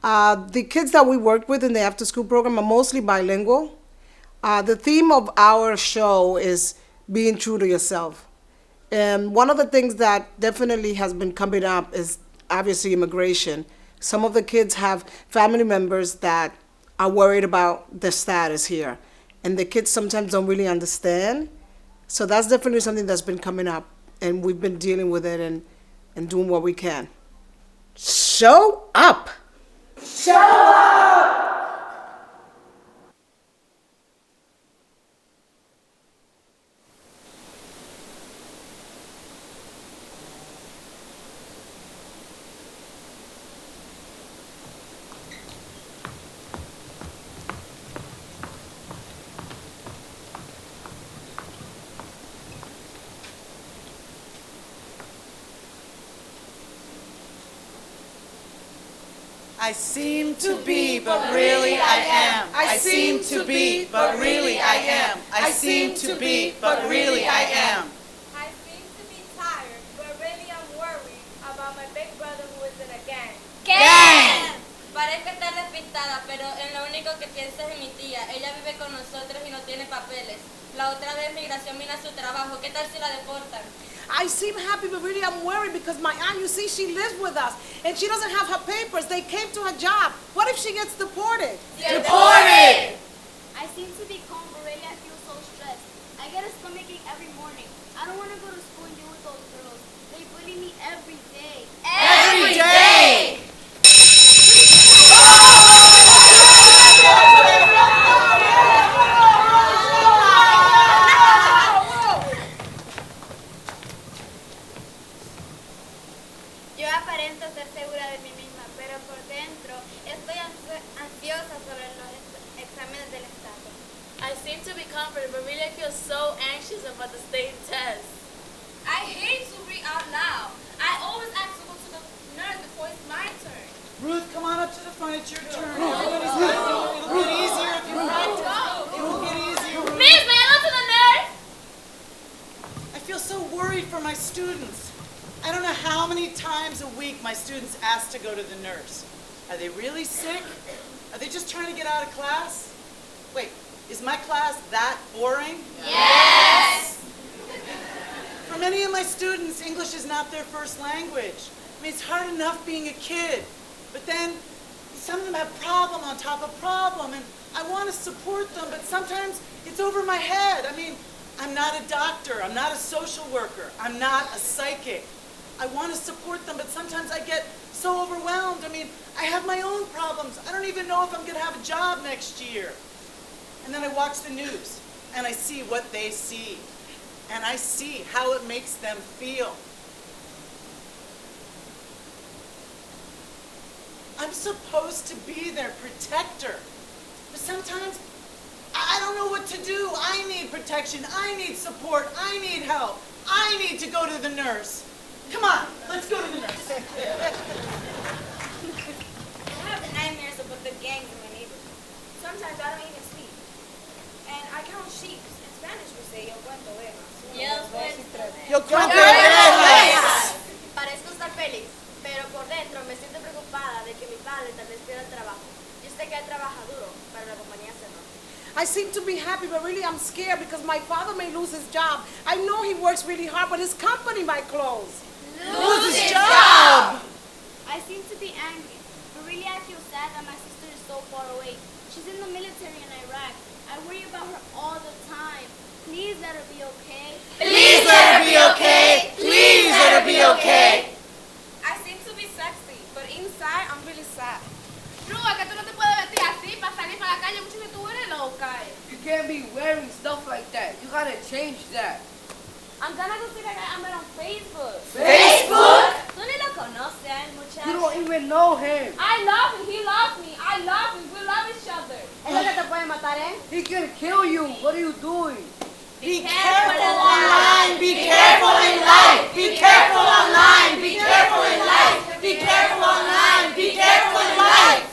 The kids that we worked with in the after-school program are mostly bilingual. The theme of our show is being true to yourself. And one of the things that definitely has been coming up is obviously immigration. Some of the kids have family members that are worried about their status here. And the kids sometimes don't really understand. So that's definitely something that's been coming up. And we've been dealing with it and doing what we can. Show up! Show up! I seem to be, but really I am. I seem to be, but really I am. I seem to be, but really I am. I seem to be tired, but really I'm worried about my big brother who is in a gang. Gang! Parezco estar despistada, pero en lo único que pienso es en mi tía. Ella vive con nosotros y no tiene papeles. La otra vez migración vino a su trabajo. ¿Qué tal si la deportan? I seem happy, but really I'm worried because my aunt, you see, she lives with us, and she doesn't have her papers. They came to her job. What if she gets deported? Deported! I seem to be calm, but really I feel so stressed. I get a stomachache every morning. I don't want to go to school and deal with those girls. They bully me every day. Every day! Yo aparento ser segura de mí misma, pero por dentro estoy ansiosa sobre los exámenes del Estado. I seem to be confident, but really I feel so anxious about the state test. I hate to read out loud. I always ask to go to the nurse before it's my turn. Ruth, come on up to the front. It's your turn. Everybody's got to go. It'll get easier if you practice. It will get easier. Miss, may I go to the nurse? I feel so worried for my students. I don't know how many times a week my students ask to go to the nurse. Are they really sick? Are they just trying to get out of class? Wait, is my class that boring? Yes! For many of my students, English is not their first language. I mean, it's hard enough being a kid, but then some of them have problem on top of problem, and I want to support them, but sometimes it's over my head. I mean, I'm not a doctor, I'm not a social worker, I'm not a psychic. I want to support them, but sometimes I get so overwhelmed. I mean, I have my own problems. I don't even know if I'm going to have a job next year. And then I watch the news, and I see what they see, and I see how it makes them feel. I'm supposed to be their protector, but sometimes I don't know what to do. I need protection. I need support. I need help. I need to go to the nurse. Come on, let's go to the nurse. I have nightmares about the gangs in my neighborhood. Sometimes I don't even sleep. And I count sheep. In Spanish we say, yo cuento ovejas. Yo cuento ovejas. Parezco estar feliz, pero por dentro me siento preocupada de que mi padre tal vez pierda el trabajo. Yo sé que él trabaja duro para la compañía cerró. I seem to be happy, but really I'm scared because my father may lose his job. I know he works really hard, but his company might close. Lose his job! I seem to be angry, but really I feel sad that my sister is so far away. She's in the military in Iraq. I worry about her all the time. Please let her be okay. Please let her be okay. Please let her be okay. I seem to be sexy, but inside I'm really sad. Ruga, que tú no te puedes vestir así para salir para la calle. Mucho que tú eres loca. You can't be wearing stuff like that. You gotta change that. I'm gonna go see that guy I met on Facebook. Facebook? Tú ni lo conoces, el muchacho. You don't even know him. I love him. He loves me. I love him. We love each other. ¿Es lo que te puede matar, eh? He can kill you. What are you doing? Be careful online. Be careful in life. Be careful online. Be careful in life. Be careful online. Be careful in life.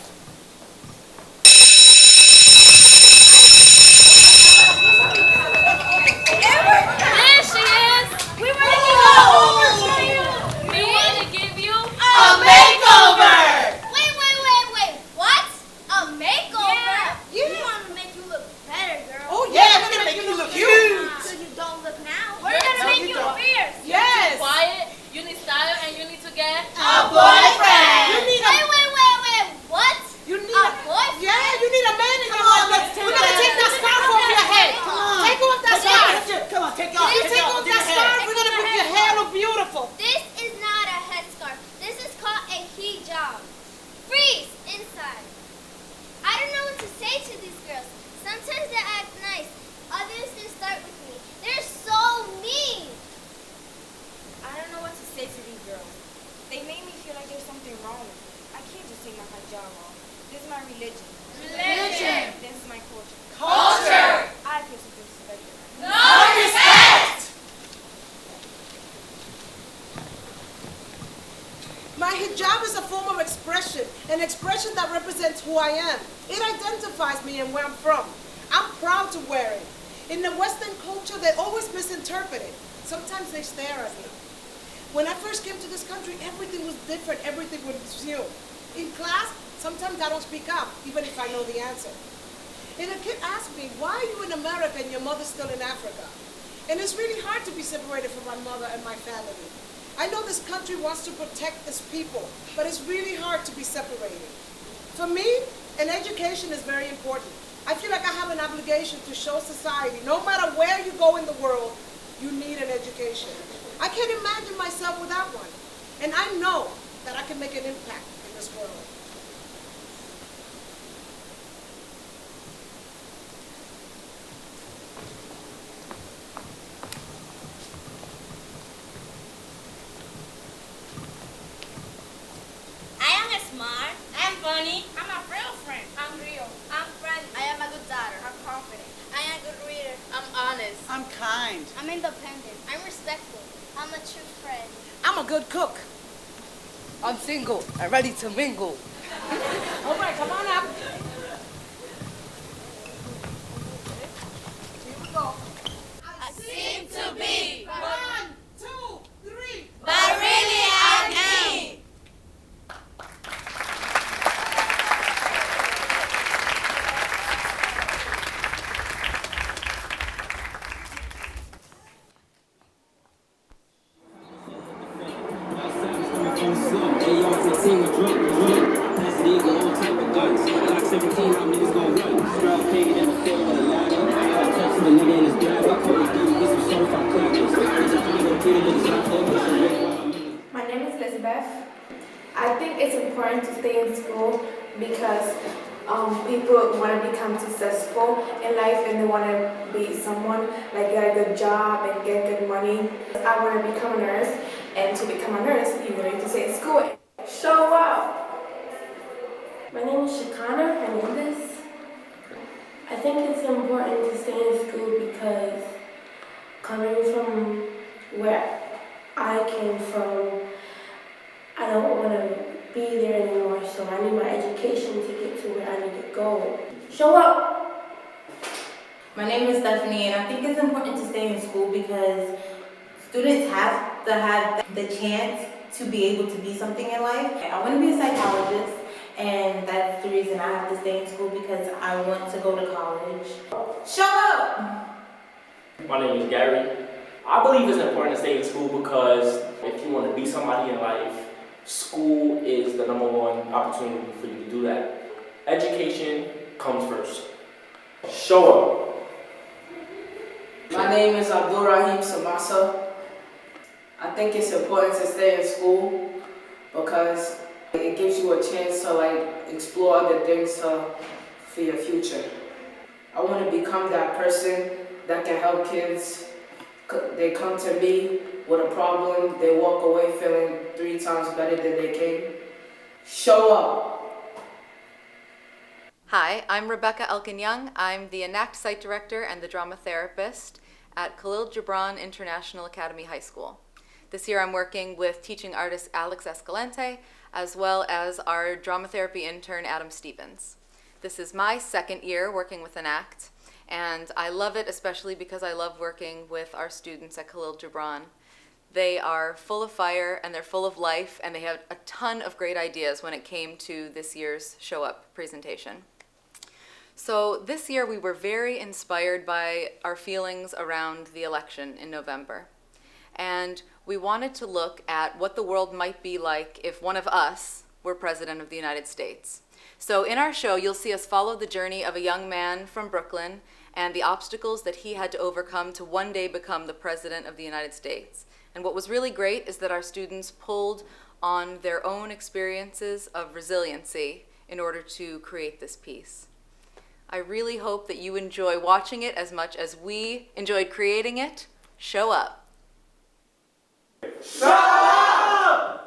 There she is! We were looking all over for you! We want to give you a makeover! Wait. What? A makeover? Yeah. We want to make you look better, girl. Oh yeah, we're gonna make you look huge. So you don't look now. We're gonna make you fierce. Yes. Quiet. You need style and you need to get A boyfriend. You need a Wait. What? You need A boyfriend? Yeah, you need a man in your life. We're gonna take that scarf off your head. Come on. Take off that scarf. Come on, take it off. You Take off that scarf. Take We're gonna off make her your hair look beautiful. This is not a headscarf. This is called a hijab. Freeze inside. I don't know what to say to these girls. Sometimes they act nice. Others they start with me. They're so mean. I don't know what to say to these girls. They make me feel like there's something wrong with me. I can't just take my hijab off. This is my religion. Religion. This is my culture. Culture. I feel so disrespected. No respect! My hijab is a form of expression. an expression that represents who I am. It identifies me and where I'm from. I'm proud to wear it. In the Western culture, they always misinterpret it. Sometimes they stare at me. When I first came to this country, everything was different, everything was new. In class, sometimes I don't speak up, even if I know the answer. And a kid asked me, why are you in America and your mother's still in Africa? And it's really hard to be separated from my mother and my family. I know this country wants to protect its people, but it's really hard to be separated. For me, an education is very important. I feel like I have an obligation to show society, no matter where you go in the world, you need an education. I can't imagine myself without one. And I know that I can make an impact in this world. I am smart. I'm funny. I'm a real friend. I'm real. I'm friendly. I am a good daughter. I'm confident. I am a good reader. I'm honest. I'm kind. I'm independent. I'm respectful. I'm a true friend. I'm a good cook. I'm single and ready to mingle. All right, come on up. Here we go. I seem to be. 1, 2, 3. But really I ain't. My name is Elizabeth. I think it's important to stay in school because people want to become successful in life and they want to be someone, like get a good job and get good money. I want to become a nurse, and to become a nurse, you need to stay in school and show up. My name is Shakana Hernandez. I think it's important to stay in school because coming from where I came from, I don't want to be there anymore, so I need my education to get to where I need to go. Show up! My name is Stephanie, and I think it's important to stay in school because students have to have the chance to be able to be something in life. I want to be a psychologist, and that's the reason I have to stay in school because I want to go to college. Show up! My name is Gary. I believe it's important to stay in school because if you want to be somebody in life, school is the #1 opportunity for you to do that. Education comes first. Show up. My name is Abdul Rahim Samasa. I think it's important to stay in school because it gives you a chance to explore other things for your future. I want to become that person that can help kids. They come to me with a problem, they walk away feeling 3 times better than they came. Show up. Hi, I'm Rebecca Elkin-Young. I'm the Enact site director and the drama therapist at Khalil Gibran International Academy High School. This year I'm working with teaching artist Alex Escalante as well as our drama therapy intern Adam Stevens. This is my 2nd year working with Enact, and I love it especially because I love working with our students at Khalil Gibran. They are full of fire and they're full of life, and they had a ton of great ideas when it came to this year's Show Up presentation. So this year we were very inspired by our feelings around the election in November. And we wanted to look at what the world might be like if one of us were President of the United States. So in our show, you'll see us follow the journey of a young man from Brooklyn and the obstacles that he had to overcome to one day become the President of the United States. And what was really great is that our students pulled on their own experiences of resiliency in order to create this piece. I really hope that you enjoy watching it as much as we enjoyed creating it. Show up. Show up!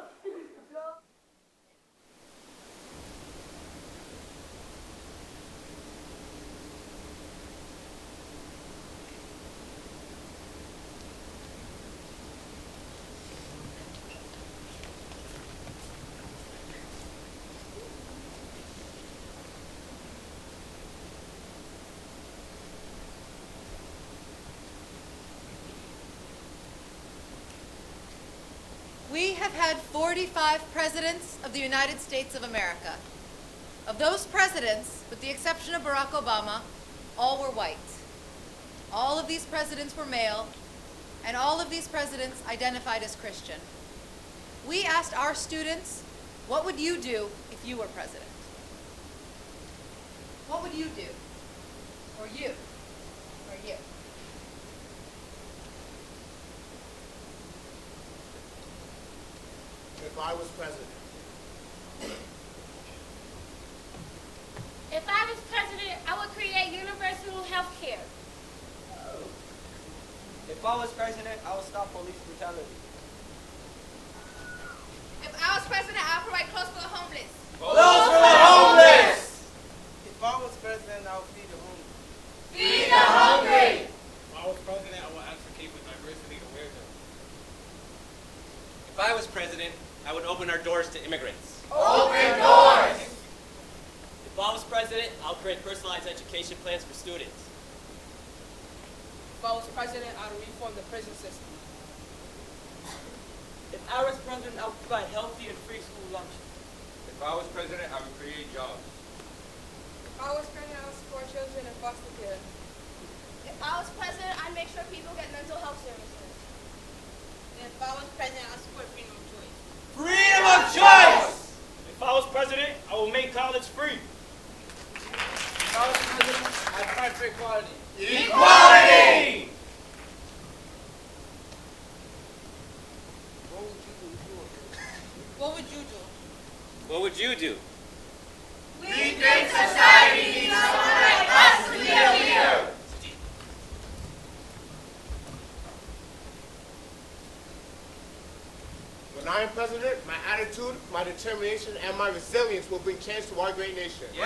have had 45 presidents of the United States of America. Of those presidents, with the exception of Barack Obama, all were white. All of these presidents were male, and all of these presidents identified as Christian. We asked our students, what would you do if you were president? What would you do? Or you? Or you? If I was president. If I was president, I would create universal health care. If I was president, I would stop police brutality. If I was president, I would provide clothes for the homeless. Clothes for the homeless! If I was president, I would feed the hungry. Feed the hungry! If I was president, I would advocate for diversity and awareness. If I was president, I would open our doors to immigrants. Open doors! If I was president, I would create personalized education plans for students. If I was president, I would reform the prison system. If I was president, I would provide healthy and free school lunches. If I was president, I would create jobs. If I was president, I would support children in foster care. If I was president, I'd make sure people get mental health services. If I was president, I'd support freedom of choice. Freedom of choice! If I was president, I would make college free. If I was president, I'd fight for equality. Equality! What would you do? What would you do? We think society needs someone like us to be a leader. When I am president, my attitude, my determination, and my resilience will bring change to our great nation. Yeah.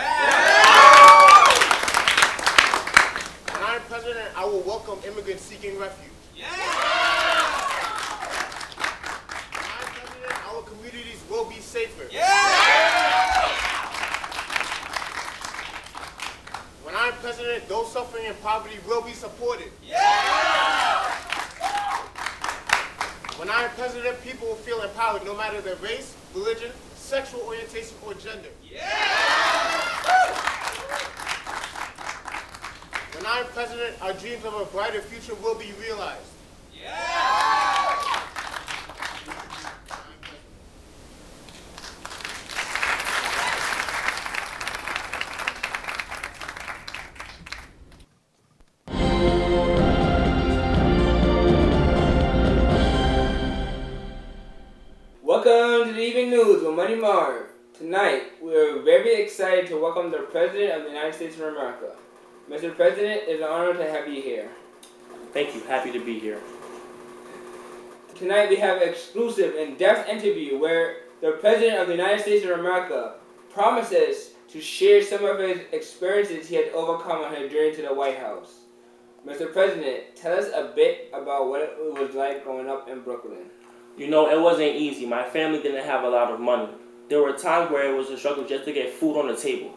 When I am president, I will welcome immigrants seeking refuge. Yeah. When I am president, our communities will be safer. Yeah. When I am president, those suffering in poverty will be supported. Yeah. When I am president, people will feel empowered no matter their race, religion, sexual orientation, or gender. Yeah. When I am president, our dreams of a brighter future will be realized. Yeah. Welcome to the Evening News with Money Marv. Tonight, we are very excited to welcome the President of the United States of America. Mr. President, it's an honor to have you here. Thank you. Happy to be here. Tonight, we have an exclusive, in-depth interview where the President of the United States of America promises to share some of his experiences he had overcome on his journey to the White House. Mr. President, tell us a bit about what it was like growing up in Brooklyn. You know, it wasn't easy. My family didn't have a lot of money. There were times where it was a struggle just to get food on the table.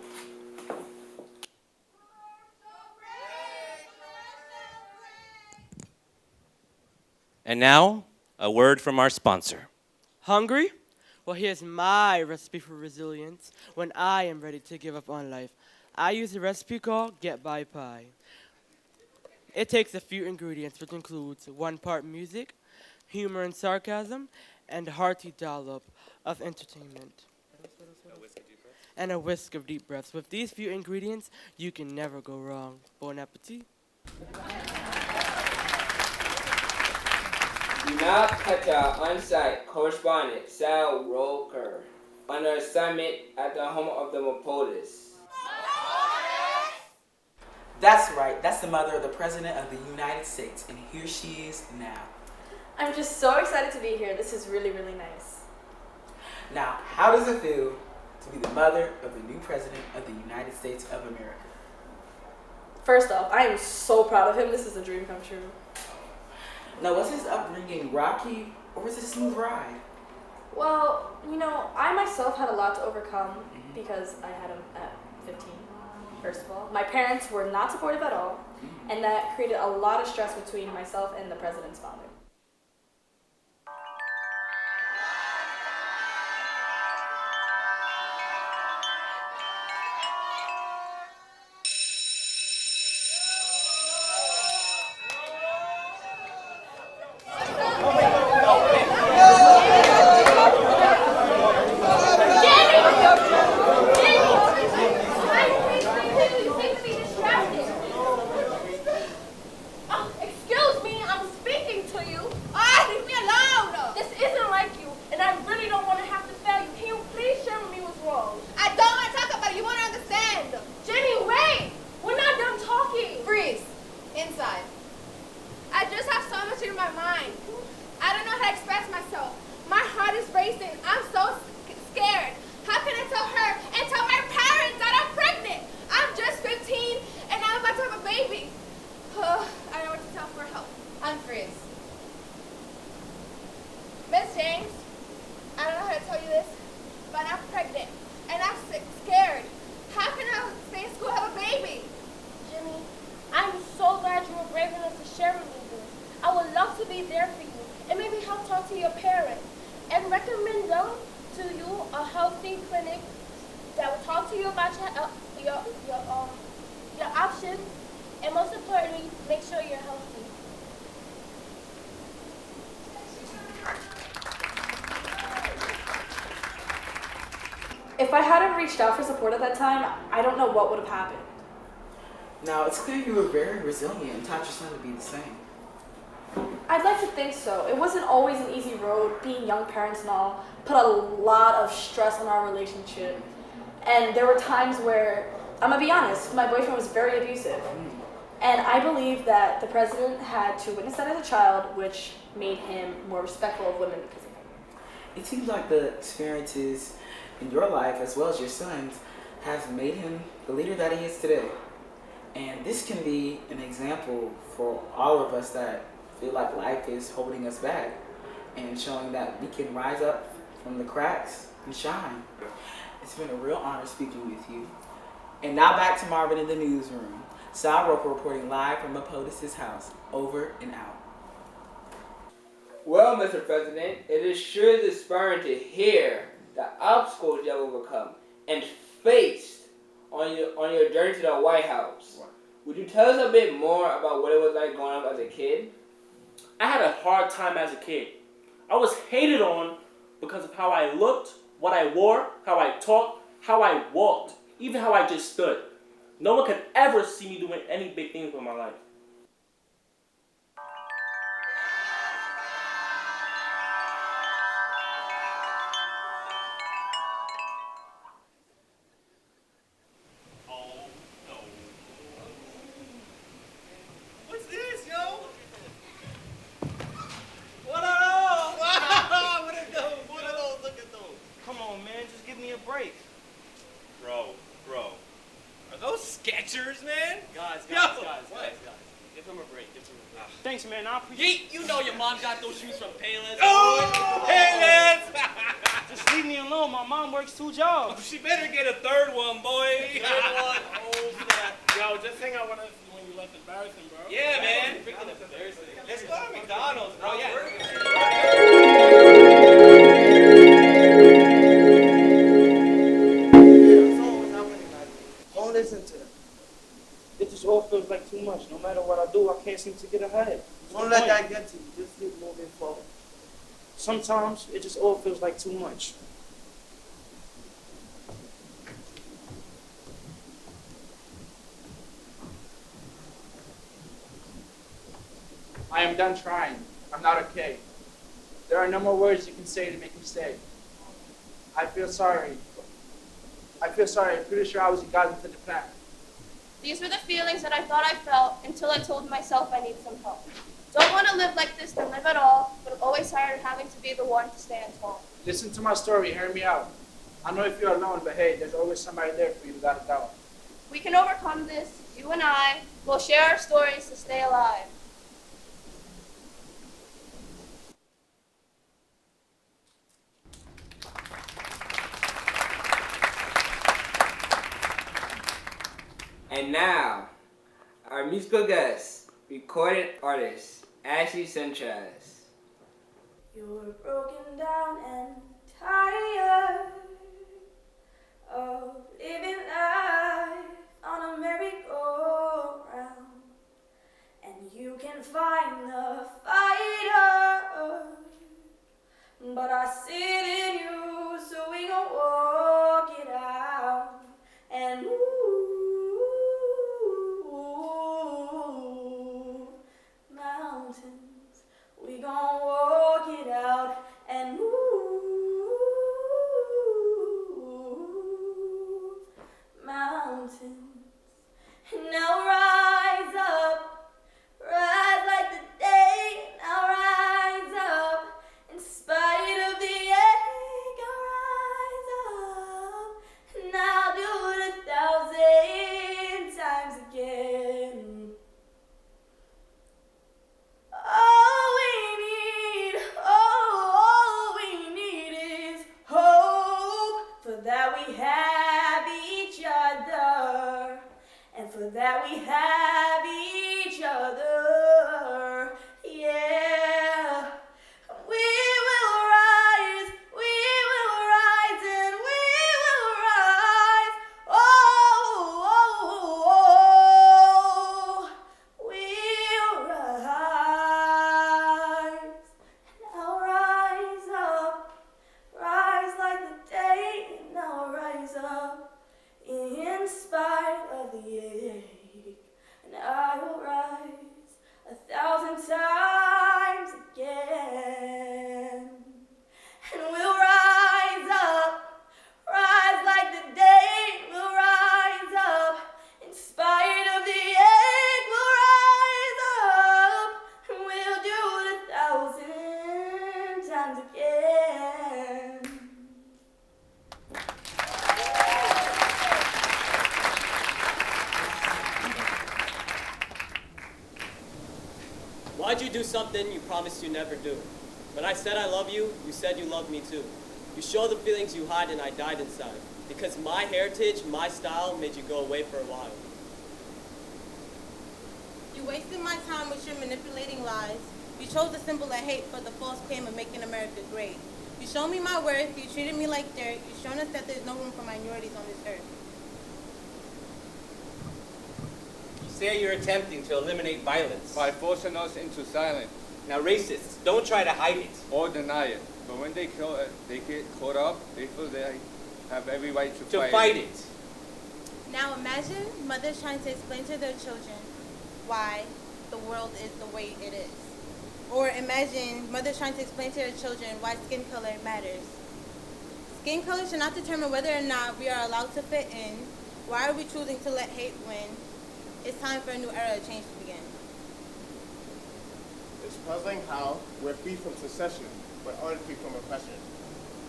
And now, a word from our sponsor. Hungry? Well, here's my recipe for resilience when I am ready to give up on life. I use a recipe called Get By Pie. It takes a few ingredients, which includes 1 part music, humor and sarcasm, and a hearty dollop of entertainment. And a whisk of deep breaths. With these few ingredients, you can never go wrong. Bon appetit. Now, Qatar on-site correspondent Sal Roker on an assignment at the home of the Mapolis. That's right, that's the mother of the President of the United States, and here she is now. I'm just so excited to be here. This is really, really nice. Now, how does it feel to be the mother of the new President of the United States of America? First off, I am so proud of him. This is a dream come true. Now, was his upbringing rocky, or was it a smooth ride? Well, you know, I myself had a lot to overcome because I had him at 15, first of all. My parents were not supportive at all, and that created a lot of stress between myself and the president's father. to you about your options, and most importantly, make sure you're healthy. If I hadn't reached out for support at that time, I don't know what would have happened. Now, it's clear you were very resilient and taught your son to be the same. I'd like to think so. It wasn't always an easy road. Being young parents and all put a lot of stress on our relationship. And there were times where, I'm gonna be honest, my boyfriend was very abusive. And I believe that the president had to witness that as a child, which made him more respectful of women because of it. It seems like the experiences in your life, as well as your son's, has made him the leader that he is today. And this can be an example for all of us that feel like life is holding us back and showing that we can rise up from the cracks and shine. It's been a real honor speaking with you. And now back to Marvin in the newsroom. Sal Roper reporting live from POTUS's house. Over and out. Well, Mr. President, it is sure inspiring to hear the obstacles you have overcome and faced on your journey to the White House. Would you tell us a bit more about what it was like growing up as a kid? I had a hard time as a kid. I was hated on because of how I looked, what I wore, how I talked, how I walked, even how I just stood. No one could ever see me doing any big things with my life. What's this, yo? What are those? What are those? What are those? Look at those. Come on, man. Just give me a break. Bro. Are those Skechers, man? Guys. Give him a break. Thanks, man. I appreciate. Yeet, you know your mom got those shoes from Payless. Oh, Payless! Just leave me alone. My mom works 2 jobs. Oh, she better get a third one, boy. Third one? Oh, snap. Yo, just hang out with us when you left embarrassing, bro. Yeah, man. Freaking embarrassing. Let's go to McDonald's, bro. Yeah. Don't listen to them. It just all feels like too much. No matter what I do, I can't seem to get ahead. Don't let that get to you. Just keep moving forward. Sometimes it just all feels like too much. I am done trying. I'm not okay. There are no more words you can say to make me stay. I feel sorry. I'm pretty sure I was the guy into the plan. These were the feelings that I thought I felt until I told myself I need some help. Don't want to live like this than live at all, but I'm always tired of having to be the one to stand tall. Listen to my story, hear me out. I know if you're alone, but hey, there's always somebody there for you without a doubt. We can overcome this, you and I. We'll share our stories to stay alive. And now, our musical guest, recording artist, Ashley Sanchez. You're broken down and tired of living life on a merry-go-round, and you can find the fighter, but I see it in you, so we gon' walk it out, and mountains, we gon' walk it out and move mountains. Now rise up, rise like the day. Now rise up, in spite of the ache. Rise up, now do it 1,000 times again. All we need is hope. For that we have each other, and for that we have each other. Yeah, we will rise, and we will rise. How'd you do something you promised you never do? When I said I love you, you said you loved me too. You showed the feelings you hide and I died inside. Because my heritage, my style, made you go away for a while. You wasted my time with your manipulating lies. You chose the symbol of hate for the false claim of making America great. You showed me my worth. You treated me like dirt. You've shown us that there's no room for minorities on this earth. You say you're attempting to eliminate violence by forcing us into silence. Now racists, don't try to hide it. Or deny it. But when they get caught up, they feel they have every right to fight it. Now imagine mothers trying to explain to their children why the world is the way it is. Or imagine mothers trying to explain to their children why skin color matters. Skin color should not determine whether or not we are allowed to fit in. Why are we choosing to let hate win? It's time for a new era of change to begin. It's puzzling how we're free from secession, but aren't free from oppression.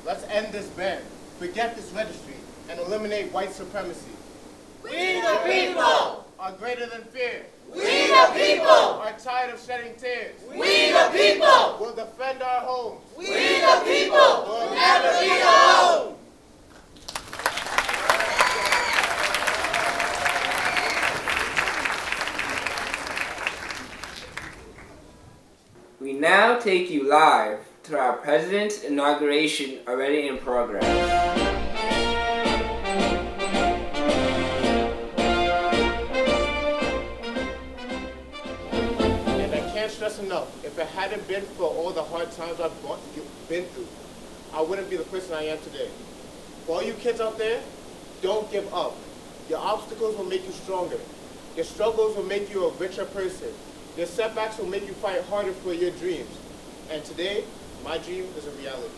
Let's end this ban, forget this registry, and eliminate white supremacy. We the people are greater than fear. We the people are tired of shedding tears. We the people will defend our homes. We the people will never be alone. We now take you live to our President's inauguration already in progress. Stress enough. If it hadn't been for all the hard times I've been through, I wouldn't be the person I am today. For all you kids out there, don't give up. Your obstacles will make you stronger. Your struggles will make you a richer person. Your setbacks will make you fight harder for your dreams. And today, my dream is a reality.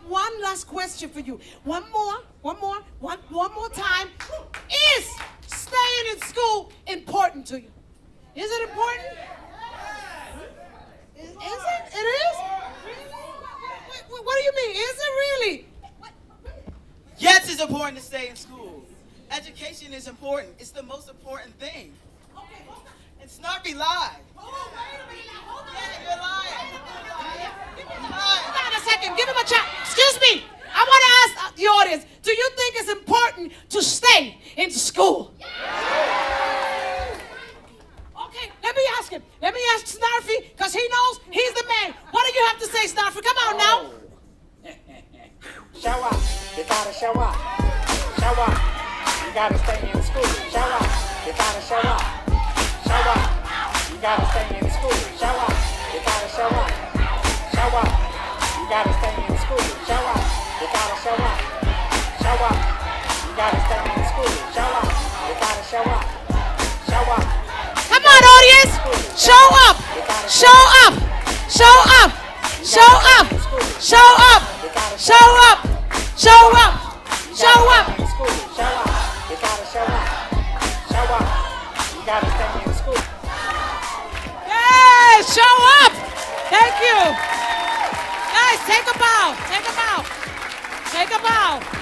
One last question for you. One more time. Is staying in school important to you? Is it important? Is it? It is? What do you mean? Is it really? Yes, it's important to stay in school. Education is important. It's the most important thing. And Snarky lied. Yeah, you're lying. Hold on a second. Give him a chance. Excuse me. I want to ask the audience, do you think it's important to stay in school? Okay, let me ask him. Let me ask Snarfy, because he knows he's the man. What do you have to say, Snarfy? Come on now. Show up. You gotta show up. Show up. You gotta stay in school. Show up. You gotta show up. Show up. You gotta stay in school. Show up. You gotta show up. Show up. You gotta stay in school. Show up. You gotta show up. Show up. You gotta stay in school. Show up. You gotta show up. Show up. Come on, audience. Show up. Show up. Show up. Show up. Show up. Show up. Show up. Show up. Show up. You gotta show up. Show up. You gotta stay in school. Hey, show up. Thank you. Guys, take a bow. Take a bow. Take a bow.